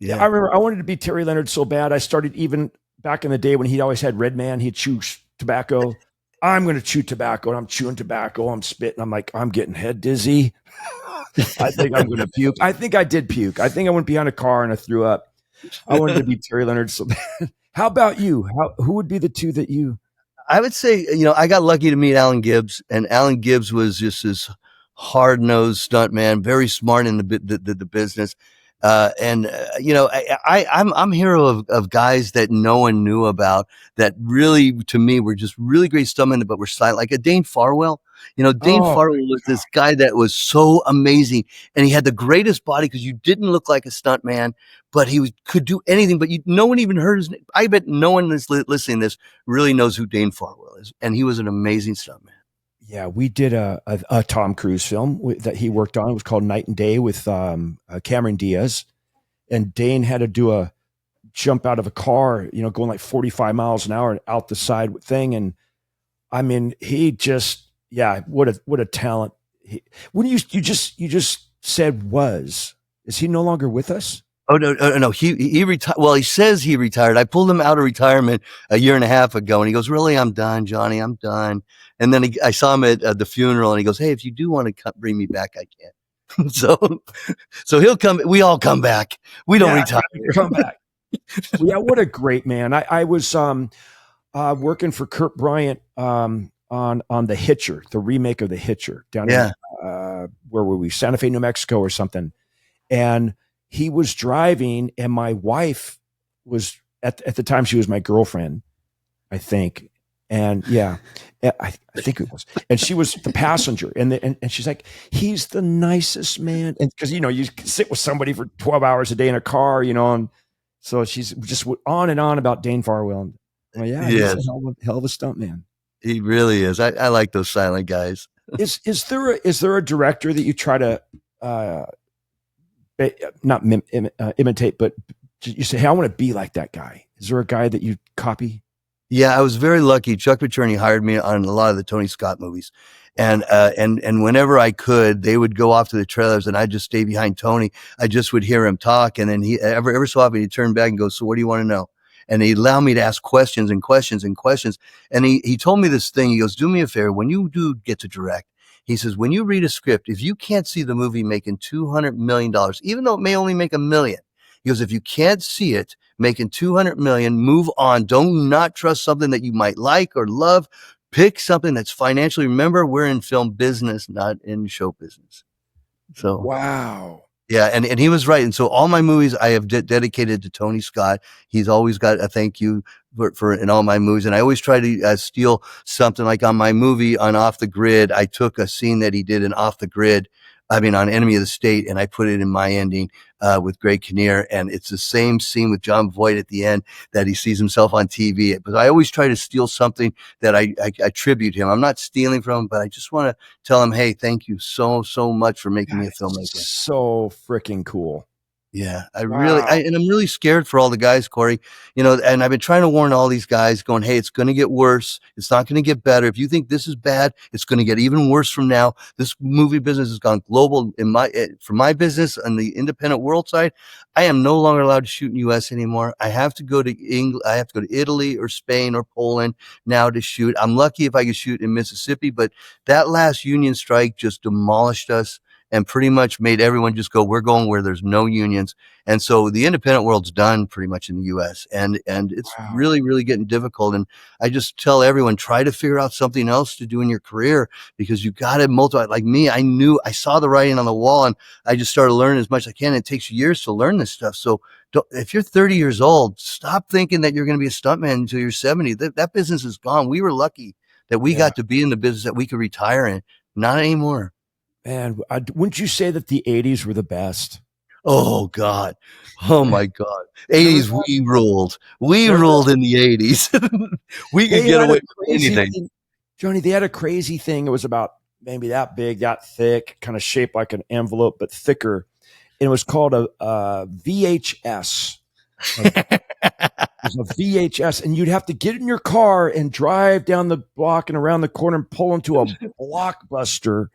I remember I wanted to be Terry Leonard so bad. I started even back in the day when he always had Red Man, he'd chew tobacco. I'm going to chew tobacco, and I'm chewing tobacco. I'm spitting. I'm like, I'm getting head dizzy. I think I'm going to puke. I think I did puke. I think I went behind a car and I threw up. I wanted to be Terry Leonard so bad. How about you? Who would be the 2 that you? I would say, I got lucky to meet Alan Gibbs, and Alan Gibbs was just this hard-nosed stunt man, very smart in the business. I'm hero of guys that no one knew about, that really, to me, were just really great stuntmen, but were silent, like a Dane Farwell. Dane Farwell was this guy that was so amazing, and he had the greatest body because you didn't look like a stuntman, but he could do anything. But no one even heard his name. I bet no one that's listening to this really knows who Dane Farwell is, and he was an amazing stuntman. Yeah, we did a Tom Cruise film that he worked on. It was called Night and Day with Cameron Diaz, and Dane had to do a jump out of a car, going like 45 miles an hour out the side thing. And I mean, he just, what a talent. When you just said is he no longer with us? Oh no. He retired. Well, he says he retired. I pulled him out of retirement a year and a half ago, and he goes, "Really, I'm done, Johnny. I'm done." And then I saw him at the funeral, and he goes, "Hey, if you do want to bring me back, I can." so he'll come. We all come back. We don't retire. Come back. Yeah, what a great man. I was working for Kurt Bryant on The Hitcher, the remake of The Hitcher down in where were we? Santa Fe, New Mexico, or something, and he was driving, and my wife was at the time, she was my girlfriend, I think. And I think it was. And she was the passenger. And she's like, he's the nicest man. And because, you sit with somebody for 12 hours a day in a car, and so she's just on and on about Dane Farwell. And, he's a hell of a stunt man. He really is. I like those silent guys. Is there a director that you try to not imitate, but you say, hey, I want to be like that guy? Is there a guy that you copy? Yeah, I was very lucky. Chuck Pacherny hired me on a lot of the Tony Scott movies. And whenever I could, they would go off to the trailers and I'd just stay behind Tony. I just would hear him talk. And then he, every so often he'd turn back and go, "So what do you want to know?" And he'd allow me to ask questions and questions and questions. And he told me this thing. He goes, "Do me a favor. When you do get to direct," he says, "when you read a script, if you can't see the movie making $200 million, even though it may only make $1 million, he goes, if you can't see it making 200 million, move on. Don't not trust something that you might like or love. Pick something that's financially." Remember, we're in film business, not in show business. So, wow. Yeah. And he was right. And so all my movies I have dedicated to Tony Scott. He's always got a thank you for in all my movies. And I always try to steal something. Like on my movie on Off the Grid, I took a scene that he did in Off the Grid, on Enemy of the State, and I put it in my ending with Greg Kinnear. And it's the same scene with John Voight at the end that he sees himself on TV. But I always try to steal something that I tribute him. I'm not stealing from him, but I just want to tell him, hey, thank you so much for making me a filmmaker. So freaking cool. Yeah, and I'm really scared for all the guys, Corey, and I've been trying to warn all these guys going, hey, it's going to get worse. It's not going to get better. If you think this is bad, it's going to get even worse from now. This movie business has gone global for my business on the independent world side. I am no longer allowed to shoot in US anymore. I have to go to England. I have to go to Italy or Spain or Poland now to shoot. I'm lucky if I could shoot in Mississippi, but that last union strike just demolished us and pretty much made everyone just go, we're going where there's no unions. And so the independent world's done pretty much in the US. And it's really, really getting difficult. And I just tell everyone, try to figure out something else to do in your career, because you got to multiply. Like me, I saw the writing on the wall, and I just started learning as much as I can. It takes years to learn this stuff. So if you're 30 years old, stop thinking that you're going to be a stuntman until you're 70. That business is gone. We were lucky that we got to be in the business that we could retire in. Not anymore. Man, wouldn't you say that the 80s were the best? Oh, God. Oh, my God. 80s, we ruled. We ruled in the 80s. We could get away with anything. Johnny, they had a crazy thing. It was about maybe that big, that thick, kind of shaped like an envelope, but thicker. And it was called a VHS. It was a VHS. And you'd have to get in your car and drive down the block and around the corner and pull into a Blockbuster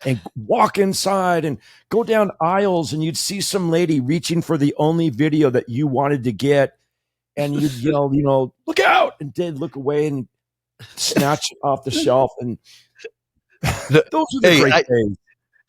and walk inside and go down aisles, and you'd see some lady reaching for the only video that you wanted to get, and you'd yell, look out, and they'd look away and snatch it off the shelf. And those are the great days.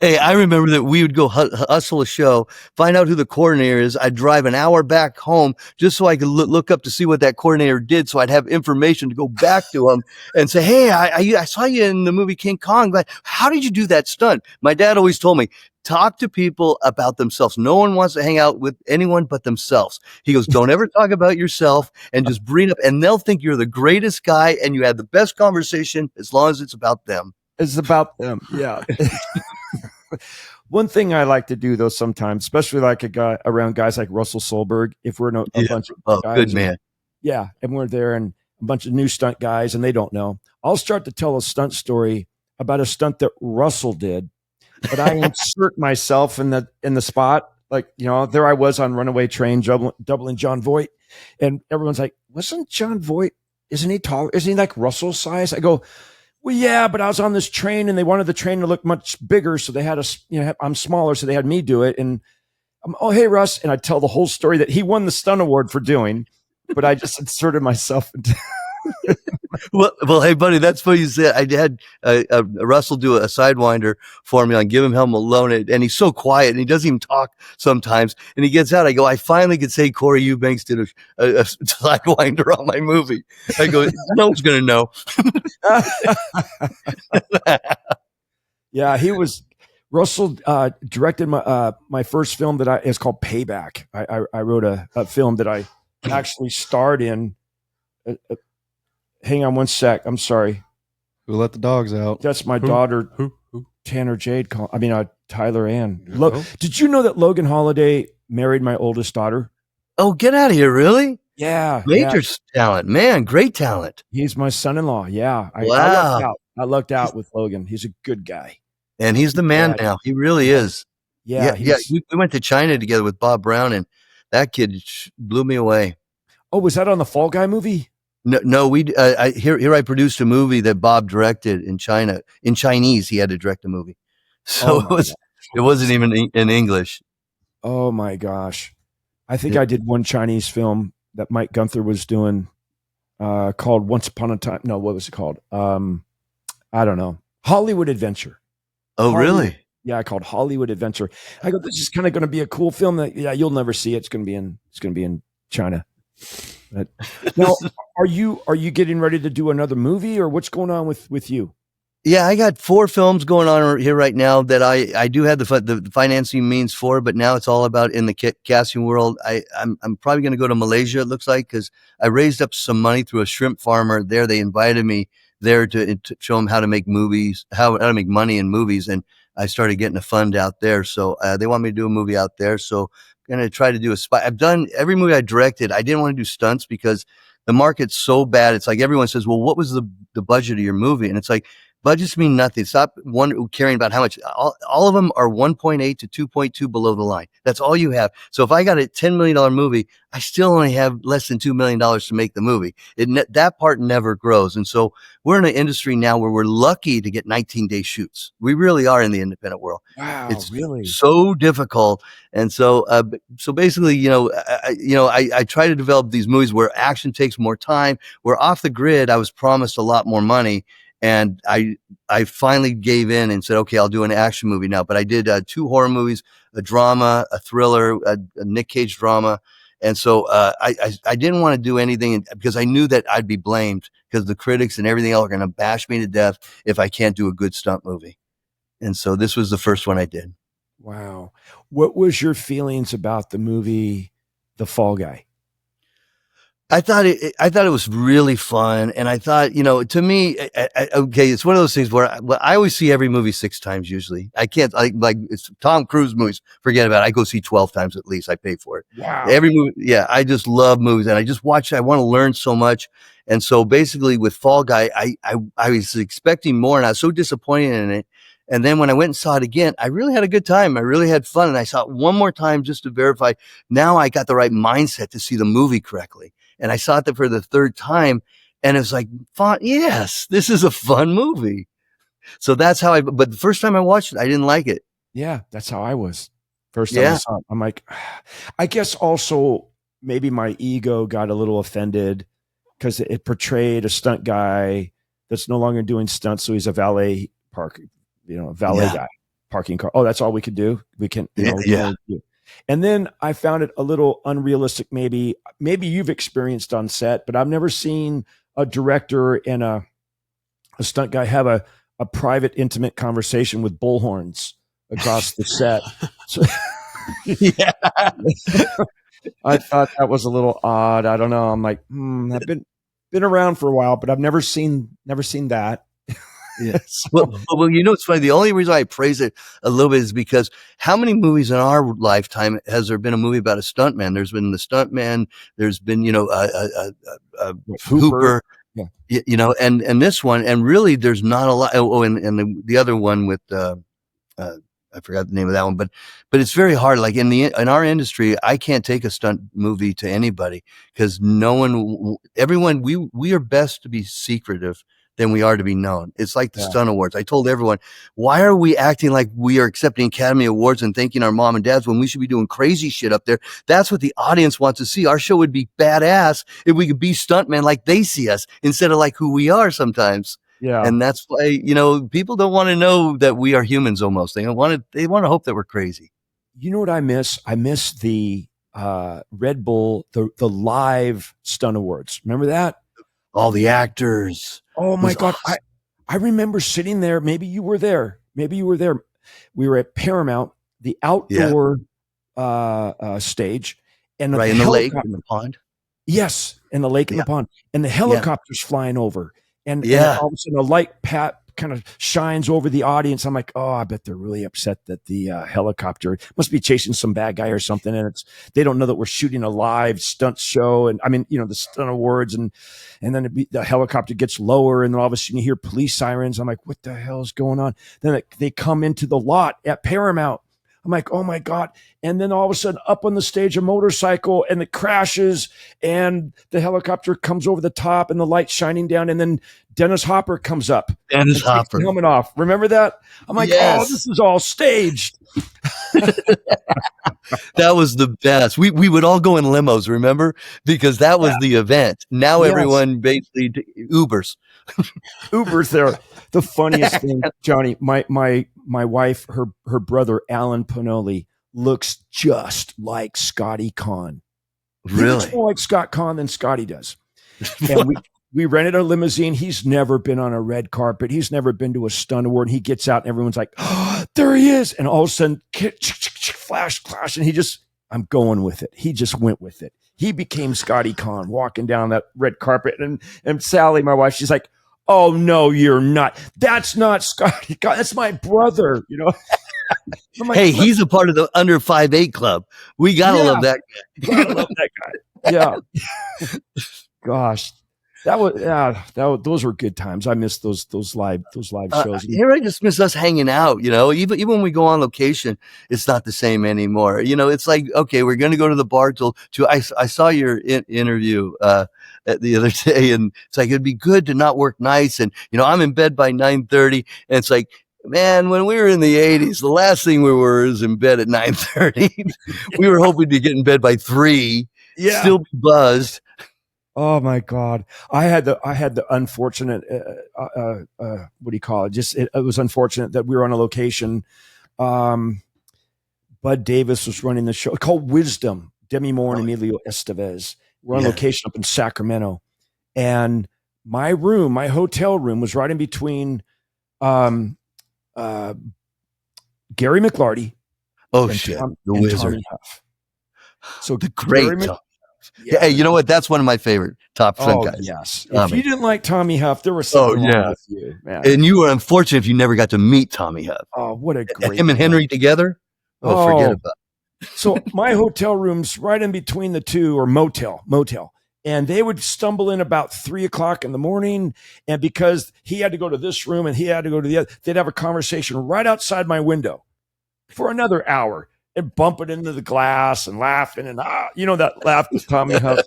Hey, I remember that we would go hustle a show, find out who the coordinator is. I'd drive an hour back home just so I could look up to see what that coordinator did, so I'd have information to go back to him and say, hey, I saw you in the movie King Kong, but how did you do that stunt? My dad always told me, talk to people about themselves. No one wants to hang out with anyone but themselves. He goes, don't ever talk about yourself, and just bring up, and they'll think you're the greatest guy and you had the best conversation as long as it's about them. It's about them. Yeah. One thing I like to do, though, sometimes, especially like around guys like Russell Solberg, if we're a bunch of guys, good man. And we're there and a bunch of new stunt guys and they don't know, I'll start to tell a stunt story about a stunt that Russell did, but I insert myself in the spot. Like, there I was on Runaway Train doubling John Voight, and everyone's like, wasn't John Voight, isn't he tall? Isn't he like Russell's size? I go, well, yeah, but I was on this train and they wanted the train to look much bigger. So they had I'm smaller. So they had me do it. And Oh, hey, Russ. And I tell the whole story that he won the stunt award for doing, but I just inserted myself into. Well, hey, buddy, that's what you said. I had Russell do a sidewinder for me on Give Him Home Alone, and he's so quiet, and he doesn't even talk sometimes. And he gets out. I go, I finally could say Corey Eubanks did a sidewinder on my movie. I go, no one's going to know. Yeah, he was. Russell directed my first film that is called Payback. I wrote a film that I actually starred in. Hang on one sec. I'm sorry. Who let the dogs out? That's my daughter, Who? Tanner Jade. Tyler Ann. Did you know that Logan Holiday married my oldest daughter? Oh, get out of here. Really? Yeah. Major talent, man. Great talent. He's my son-in-law. Yeah. Wow. I lucked out with Logan. He's a good guy. And he's the man now. He really is. Yeah. We went to China together with Bob Brown, and that kid blew me away. Oh, was that on the Fall Guy movie? No, here I produced a movie that Bob directed in China. In Chinese, he had to direct a movie. So it wasn't even in English. Oh my gosh. I think I did one Chinese film that Mike Gunther was doing called Once Upon a Time. No, what was it called? I don't know. Hollywood Adventure. Oh, really? Yeah, called Hollywood Adventure. I go, this is kind of going to be a cool film that you'll never see it. It's going to be in China. But, now, are you getting ready to do another movie, or what's going on with you? Yeah, I got 4 films going on here right now that I do have the financing means for, but now it's all about in the casting world. I'm probably going to go to Malaysia, it looks like, because I raised up some money through a shrimp farmer there. They invited me there to show them how to make movies, how to make money in movies, and I started getting a fund out there. So they want me to do a movie out there. So I'm going to try to do a spy. I've done every movie I directed. I didn't want to do stunts because the market's so bad. It's like everyone says, well, what was the budget of your movie? And it's like, budgets mean nothing. Stop caring about how much. All of them are 1.8 to 2.2 below the line. That's all you have. So if I got a $10 million movie, I still only have less than $2 million to make the movie. That part never grows. And so we're in an industry now where we're lucky to get 19-day shoots. We really are in the independent world. Wow, it's really so difficult. And so basically, I try to develop these movies where action takes more time. Where Off the Grid, I was promised a lot more money. And I finally gave in and said, okay, I'll do an action movie now. But I did 2 horror movies, a drama, a thriller, a Nick Cage drama. And so I didn't want to do anything because I knew that I'd be blamed because the critics and everything else are going to bash me to death if I can't do a good stunt movie. And so this was the first one I did. Wow. What was your feelings about the movie The Fall Guy? I thought it was really fun. And I thought, to me, okay, it's one of those things where I always see every movie 6 times usually. I can't, like it's Tom Cruise movies, forget about it. I go see 12 times at least. I pay for it. Wow. Every movie. Yeah. I just love movies and I just watch. I want to learn so much. And so basically with Fall Guy, I was expecting more and I was so disappointed in it. And then when I went and saw it again, I really had a good time. I really had fun. And I saw it one more time just to verify. Now I got the right mindset to see the movie correctly. And I saw it for the 3rd time and it was like, yes, this is a fun movie. So that's how but the first time I watched it, I didn't like it. Yeah, that's how I was. First time I saw it, I'm like, I guess also maybe my ego got a little offended because it portrayed a stunt guy that's no longer doing stunts. So he's a valet guy, parking car. Oh, that's all we could do. We can, And then I found it a little unrealistic. Maybe you've experienced on set, but I've never seen a director and a stunt guy have a private, intimate conversation with bullhorns across the set. So, Yeah. I thought that was a little odd. I don't know. I'm like, I've been around for a while, but I've never seen that. Yeah. Well, it's funny. The only reason I praise it a little bit is because how many movies in our lifetime has there been a movie about a stuntman? There's been the Stuntman. There's been, Hooper. Yeah. And this one, and really, there's not a lot. Oh, and the other one with I forgot the name of that one, but it's very hard. Like in our industry, I can't take a stunt movie to anybody because everyone, we are best to be secretive than we are to be known. It's like the Stunt Awards. I told everyone, why are we acting like we are accepting Academy Awards and thanking our mom and dads when we should be doing crazy shit up there? That's what the audience wants to see. Our show would be badass if we could be stuntmen like they see us instead of like who we are sometimes. Yeah. And that's why, people don't want to know that we are humans almost. They want to hope that we're crazy. You know what I miss? I miss the Red Bull, the live Stunt Awards. Remember that? All the actors. Oh my God. Awesome. I remember sitting there. Maybe you were there. We were at Paramount, the outdoor stage. And right in the lake, in the pond. Yes, in the lake, in the pond. And the helicopter's flying over. And all of a sudden a light kind of shines over the audience. I'm like, oh, I bet they're really upset that the helicopter must be chasing some bad guy or something. And they don't know that we're shooting a live stunt show. And I mean, the Stunt Awards and then the helicopter gets lower and then all of a sudden you hear police sirens. I'm like, what the hell is going on? Then they come into the lot at Paramount. I'm like, oh my God. And then all of a sudden up on the stage, a motorcycle and it crashes and the helicopter comes over the top and the light shining down. And then Dennis Hopper comes up. Dennis Hopper. Helmet off. Remember that? I'm like, oh, this is all staged. That was the best. We would all go in limos, remember? Because that was the event. Now everyone basically Ubers. Ubers there. The funniest thing, Johnny, my wife, her brother, Alan Panoli, looks just like Scotty Conn. He looks more like Scott Conn than Scotty does. And we rented a limousine. He's never been on a red carpet. He's never been to a stunt award. And he gets out and everyone's like, oh, there he is. And all of a sudden, flash. And I'm going with it. He just went with it. He became Scotty Conn walking down that red carpet. And Sally, my wife, she's like, oh, no, you're not. That's not Scotty Conn. That's my brother, Like, hey, he's a part of the under 5'8" club. We gotta love that guy. Gotta love that guy. Yeah. Gosh, those were good times. I miss those live shows. Here, I just miss us hanging out. Even when we go on location, it's not the same anymore. It's like, okay, we're going to go to the bar till 2. I saw your interview the other day, and it's like it'd be good to not work nights. And I'm in bed by 9:30, and it's like, man, when we were in the 80s, the last thing we were is in bed at 9:30. We were hoping to get in bed by 3, still be buzzed. Oh my God. I had the unfortunate, what do you call it? It was unfortunate that we were on a location. Bud Davis was running the show called Wisdom, Demi Moore and Emilio Estevez. We're on location up in Sacramento. And my hotel room was right in between, Gary McLarty. Oh shit. The Wizard. Tommy Huff. So the great Tommy. Yeah, you know what? That's one of my favorite top stunt guys. Yes. If you didn't like Tommy Huff, there was something wrong with you, man. And you were unfortunate if you never got to meet Tommy Huff. Oh, what a great him and Henry together. Forget about it. So my hotel room's right in between the two, or motel. And they would stumble in about 3:00 in the morning. And because he had to go to this room and he had to go to the other, they'd have a conversation right outside my window for another hour. And bumping into the glass and laughing and that laugh with Tommy Huff.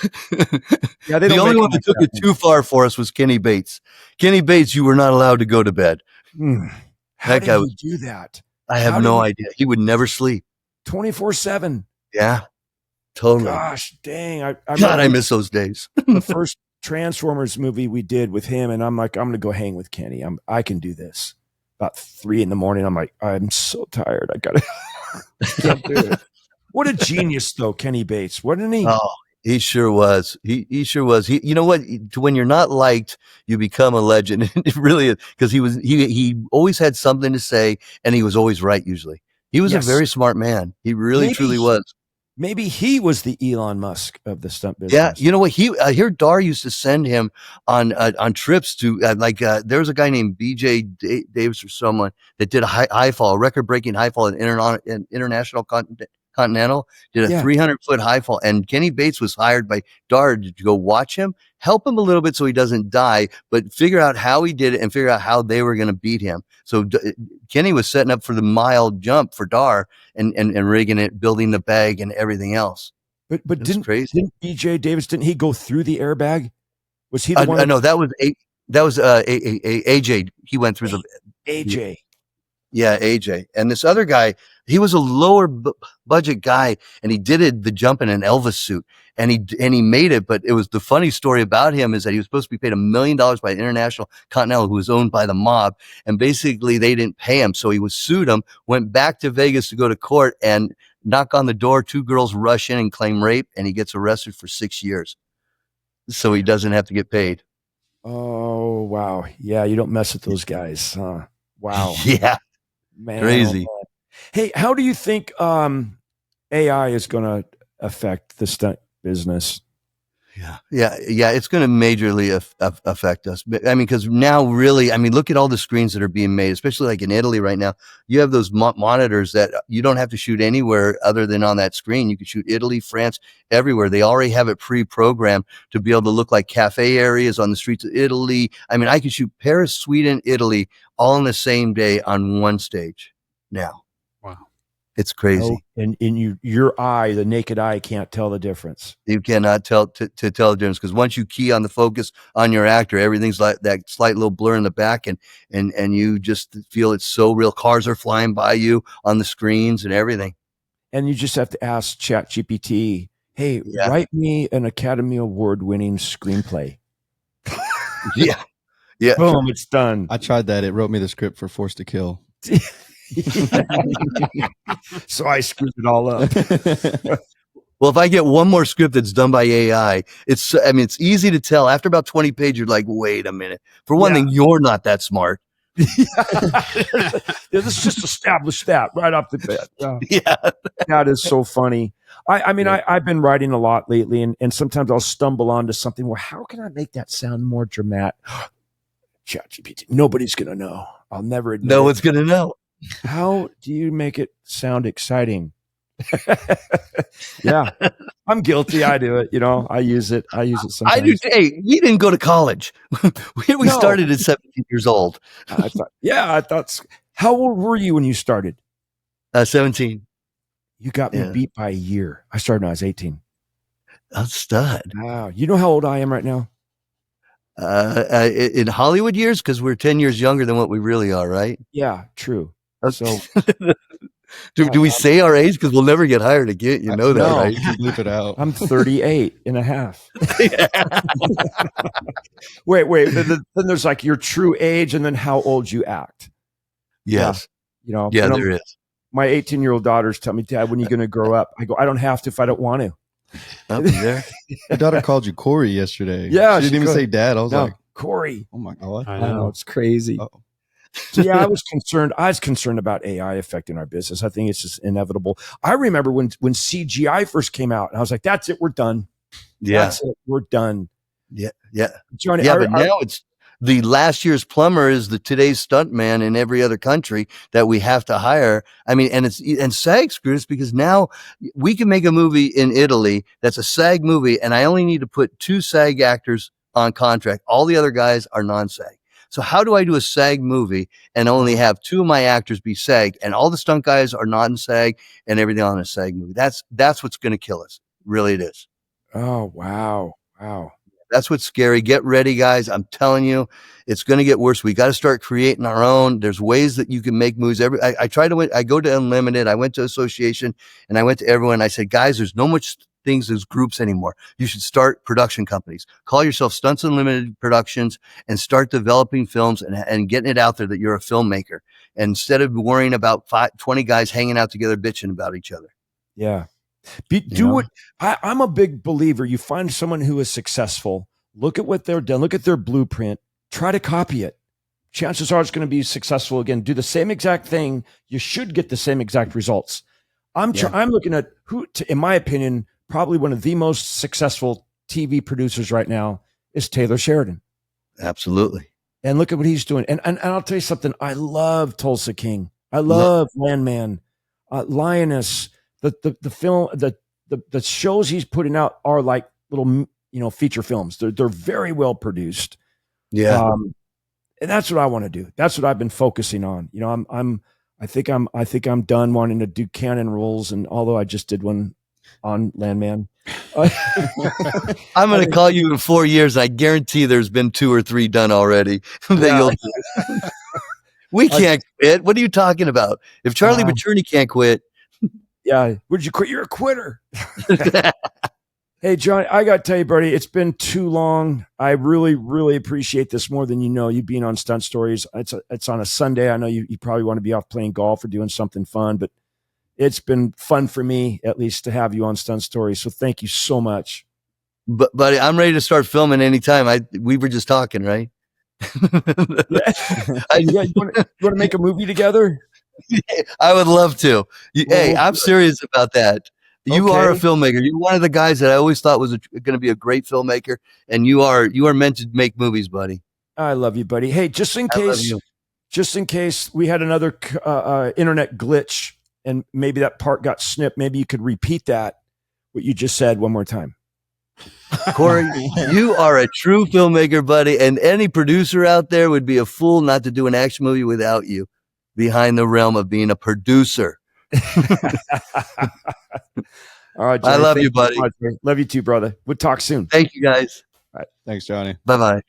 The only one that took it too far for us was Kenny Bates. Kenny Bates, you were not allowed to go to bed. How did he do that? I have no idea. He would never sleep. 24/7. Yeah, totally. Gosh, dang! I miss those days. The first Transformers movie we did with him, and I'm like, I'm gonna go hang with Kenny. I can do this. About 3 a.m. I'm like, I'm so tired. I can't do it. What a genius, though, Kenny Bates, wasn't he? Oh, he sure was. He sure was. You know what? When you're not liked, you become a legend. It really is, because he always had something to say, and he was always right. Usually, he was a very smart man. He really, truly was. Maybe he was the Elon Musk of the stunt business. Yeah, you know what? I hear Dar used to send him on trips to there was a guy named BJ Davis or someone that did a high fall, a record-breaking high fall in International Continental, did a 300-foot high fall, and Kenny Bates was hired by Dar to go watch him, help him a little bit so he doesn't die, but figure out how he did it and figure out how they were going to beat him. So Kenny was setting up for the mile jump for Dar and rigging it, building the bag and everything else. But didn't BJ Davis, didn't he go through the airbag? Was he the one? No, that was That was AJ. He went through the AJ. Yeah, AJ. And this other guy, he was a lower budget guy, and he did the jump in an Elvis suit, and he made it. But it was the funny story about him is that he was supposed to be paid $1 million by International Continental, who was owned by the mob, and basically they didn't pay him, so he was sued him. Went back to Vegas to go to court, and knock on the door. 2 girls rush in and claim rape, and he gets arrested for 6 years, so he doesn't have to get paid. Oh wow, yeah, you don't mess with those guys, huh? Wow, Yeah. Man, Crazy. oh, man. Hey, how do you think AI is going to affect the stunt business? Yeah. It's going to majorly affect us. I mean, because now really, I mean, look at all the screens that are being made, especially like in Italy right now. You have those monitors that you don't have to shoot anywhere other than on that screen. You can shoot Italy, France, everywhere. They already have it pre-programmed to be able to look like cafe areas on the streets of Italy. I mean, I could shoot Paris, Sweden, Italy all on the same day on one stage now. Wow. It's crazy. Oh, and your eye, the naked eye, can't tell the difference. You cannot tell to tell the difference, because once you key on the focus on your actor, everything's like that slight little blur in the back, and you just feel it's so real. Cars are flying by you on the screens and everything. And you just have to ask ChatGPT, hey, write me an Academy Award winning screenplay. Yeah. Boom, it's done. I tried that. It wrote me the script for Forced to Kill. So I screwed it all up. Well, if I get one more script that's done by AI, it's easy to tell. After about 20 pages, you're like, wait a minute. For one thing, you're not that smart. Let's just establish that right off the bat. Yeah. That is so funny. I've been writing a lot lately, and sometimes I'll stumble onto something. Well, how can I make that sound more dramatic? ChatGPT. Nobody's going to know. I'll never admit No one's going to know. How do you make it sound exciting? Yeah, I'm guilty. I do it. I use it. Sometimes. I do. Hey, we didn't go to college. we started at 17 years old. I thought. How old were you when you started? 17. You got me beat by a year. I started when I was 18. A stud. Wow. You know how old I am right now? In Hollywood years, because we're 10 years younger than what we really are, right? Yeah, true. So, do we say our age? Because we'll never get hired again. You know that, right? You can bleep it out. I'm 38 and a half. Wait. Then there's like your true age, and then how old you act. Yes. Yeah, there is. My 18-year-old daughters tell me, Dad, when are you going to grow up? I go, I don't have to if I don't want to. Up there. Your daughter called you Corey yesterday. Yeah, she didn't even say Dad. I was like, Corey. Oh my God. I know. It's crazy. Uh-oh. So yeah, I was concerned about AI affecting our business. I think it's just inevitable. I remember when CGI first came out, and I was like, "That's it, we're done. Yeah, that's it, we're done." Yeah, Johnny. But now it's the last year's plumber is today's stunt man in every other country that we have to hire. I mean, and SAG screwed us, because now we can make a movie in Italy that's a SAG movie, and I only need to put 2 SAG actors on contract. All the other guys are non-SAG. So how do I do a SAG movie and only have 2 of my actors be SAG, and all the stunt guys are non-SAG and everything on a SAG movie? That's what's going to kill us. Really, it is. Oh, wow. That's what's scary. Get ready, guys. I'm telling you, it's going to get worse. We got to start creating our own. There's ways that you can make movies. I go to Unlimited. I went to Association, and I went to everyone. I said, guys, there's no much things as groups anymore. You should start production companies. Call yourself Stunts Unlimited Productions and start developing films and getting it out there that you're a filmmaker, instead of worrying about 20 guys hanging out together bitching about each other. Yeah. I'm a big believer. You find someone who is successful, look at what they're done, look at their blueprint, try to copy it. Chances are it's going to be successful again. Do the same exact thing. You should get the same exact results. I'm looking at in my opinion, probably one of the most successful TV producers right now is Taylor Sheridan. Absolutely. And look at what he's doing. And I'll tell you something. I love Tulsa King. I love Landman, Lioness. The film, the shows he's putting out are like little, feature films. They're very well produced. Yeah. And that's what I want to do. That's what I've been focusing on. I think I'm done wanting to do canon roles. And although I just did one on Landman, I'm going to call you in 4 years. I guarantee there's been 2 or 3 done already. We can't quit. What are you talking about? If Charlie Maturni can't quit. Yeah. Would you quit? You're a quitter. Hey, John, I got to tell you, buddy, it's been too long. I really, really appreciate this more than you know, you being on Stunt Stories. It's on a Sunday. I know you probably want to be off playing golf or doing something fun, but it's been fun for me, at least, to have you on Stunt Stories. So thank you so much. But, buddy, I'm ready to start filming anytime. We were just talking, right? You want to make a movie together? I would love to. Hey, I'm serious about that. You are a filmmaker. You're one of the guys that I always thought was going to be a great filmmaker, and you are meant to make movies, buddy. I love you, buddy. Hey, just in case we had another internet glitch and maybe that part got snipped, maybe you could repeat that, what you just said, one more time. Corey, you are a true filmmaker, buddy, and any producer out there would be a fool not to do an action movie without you behind the realm of being a producer. All right, Johnny, I love you, buddy. Love you too, brother. We'll talk soon. Thank you, guys. All right. Thanks, Johnny. Bye-bye.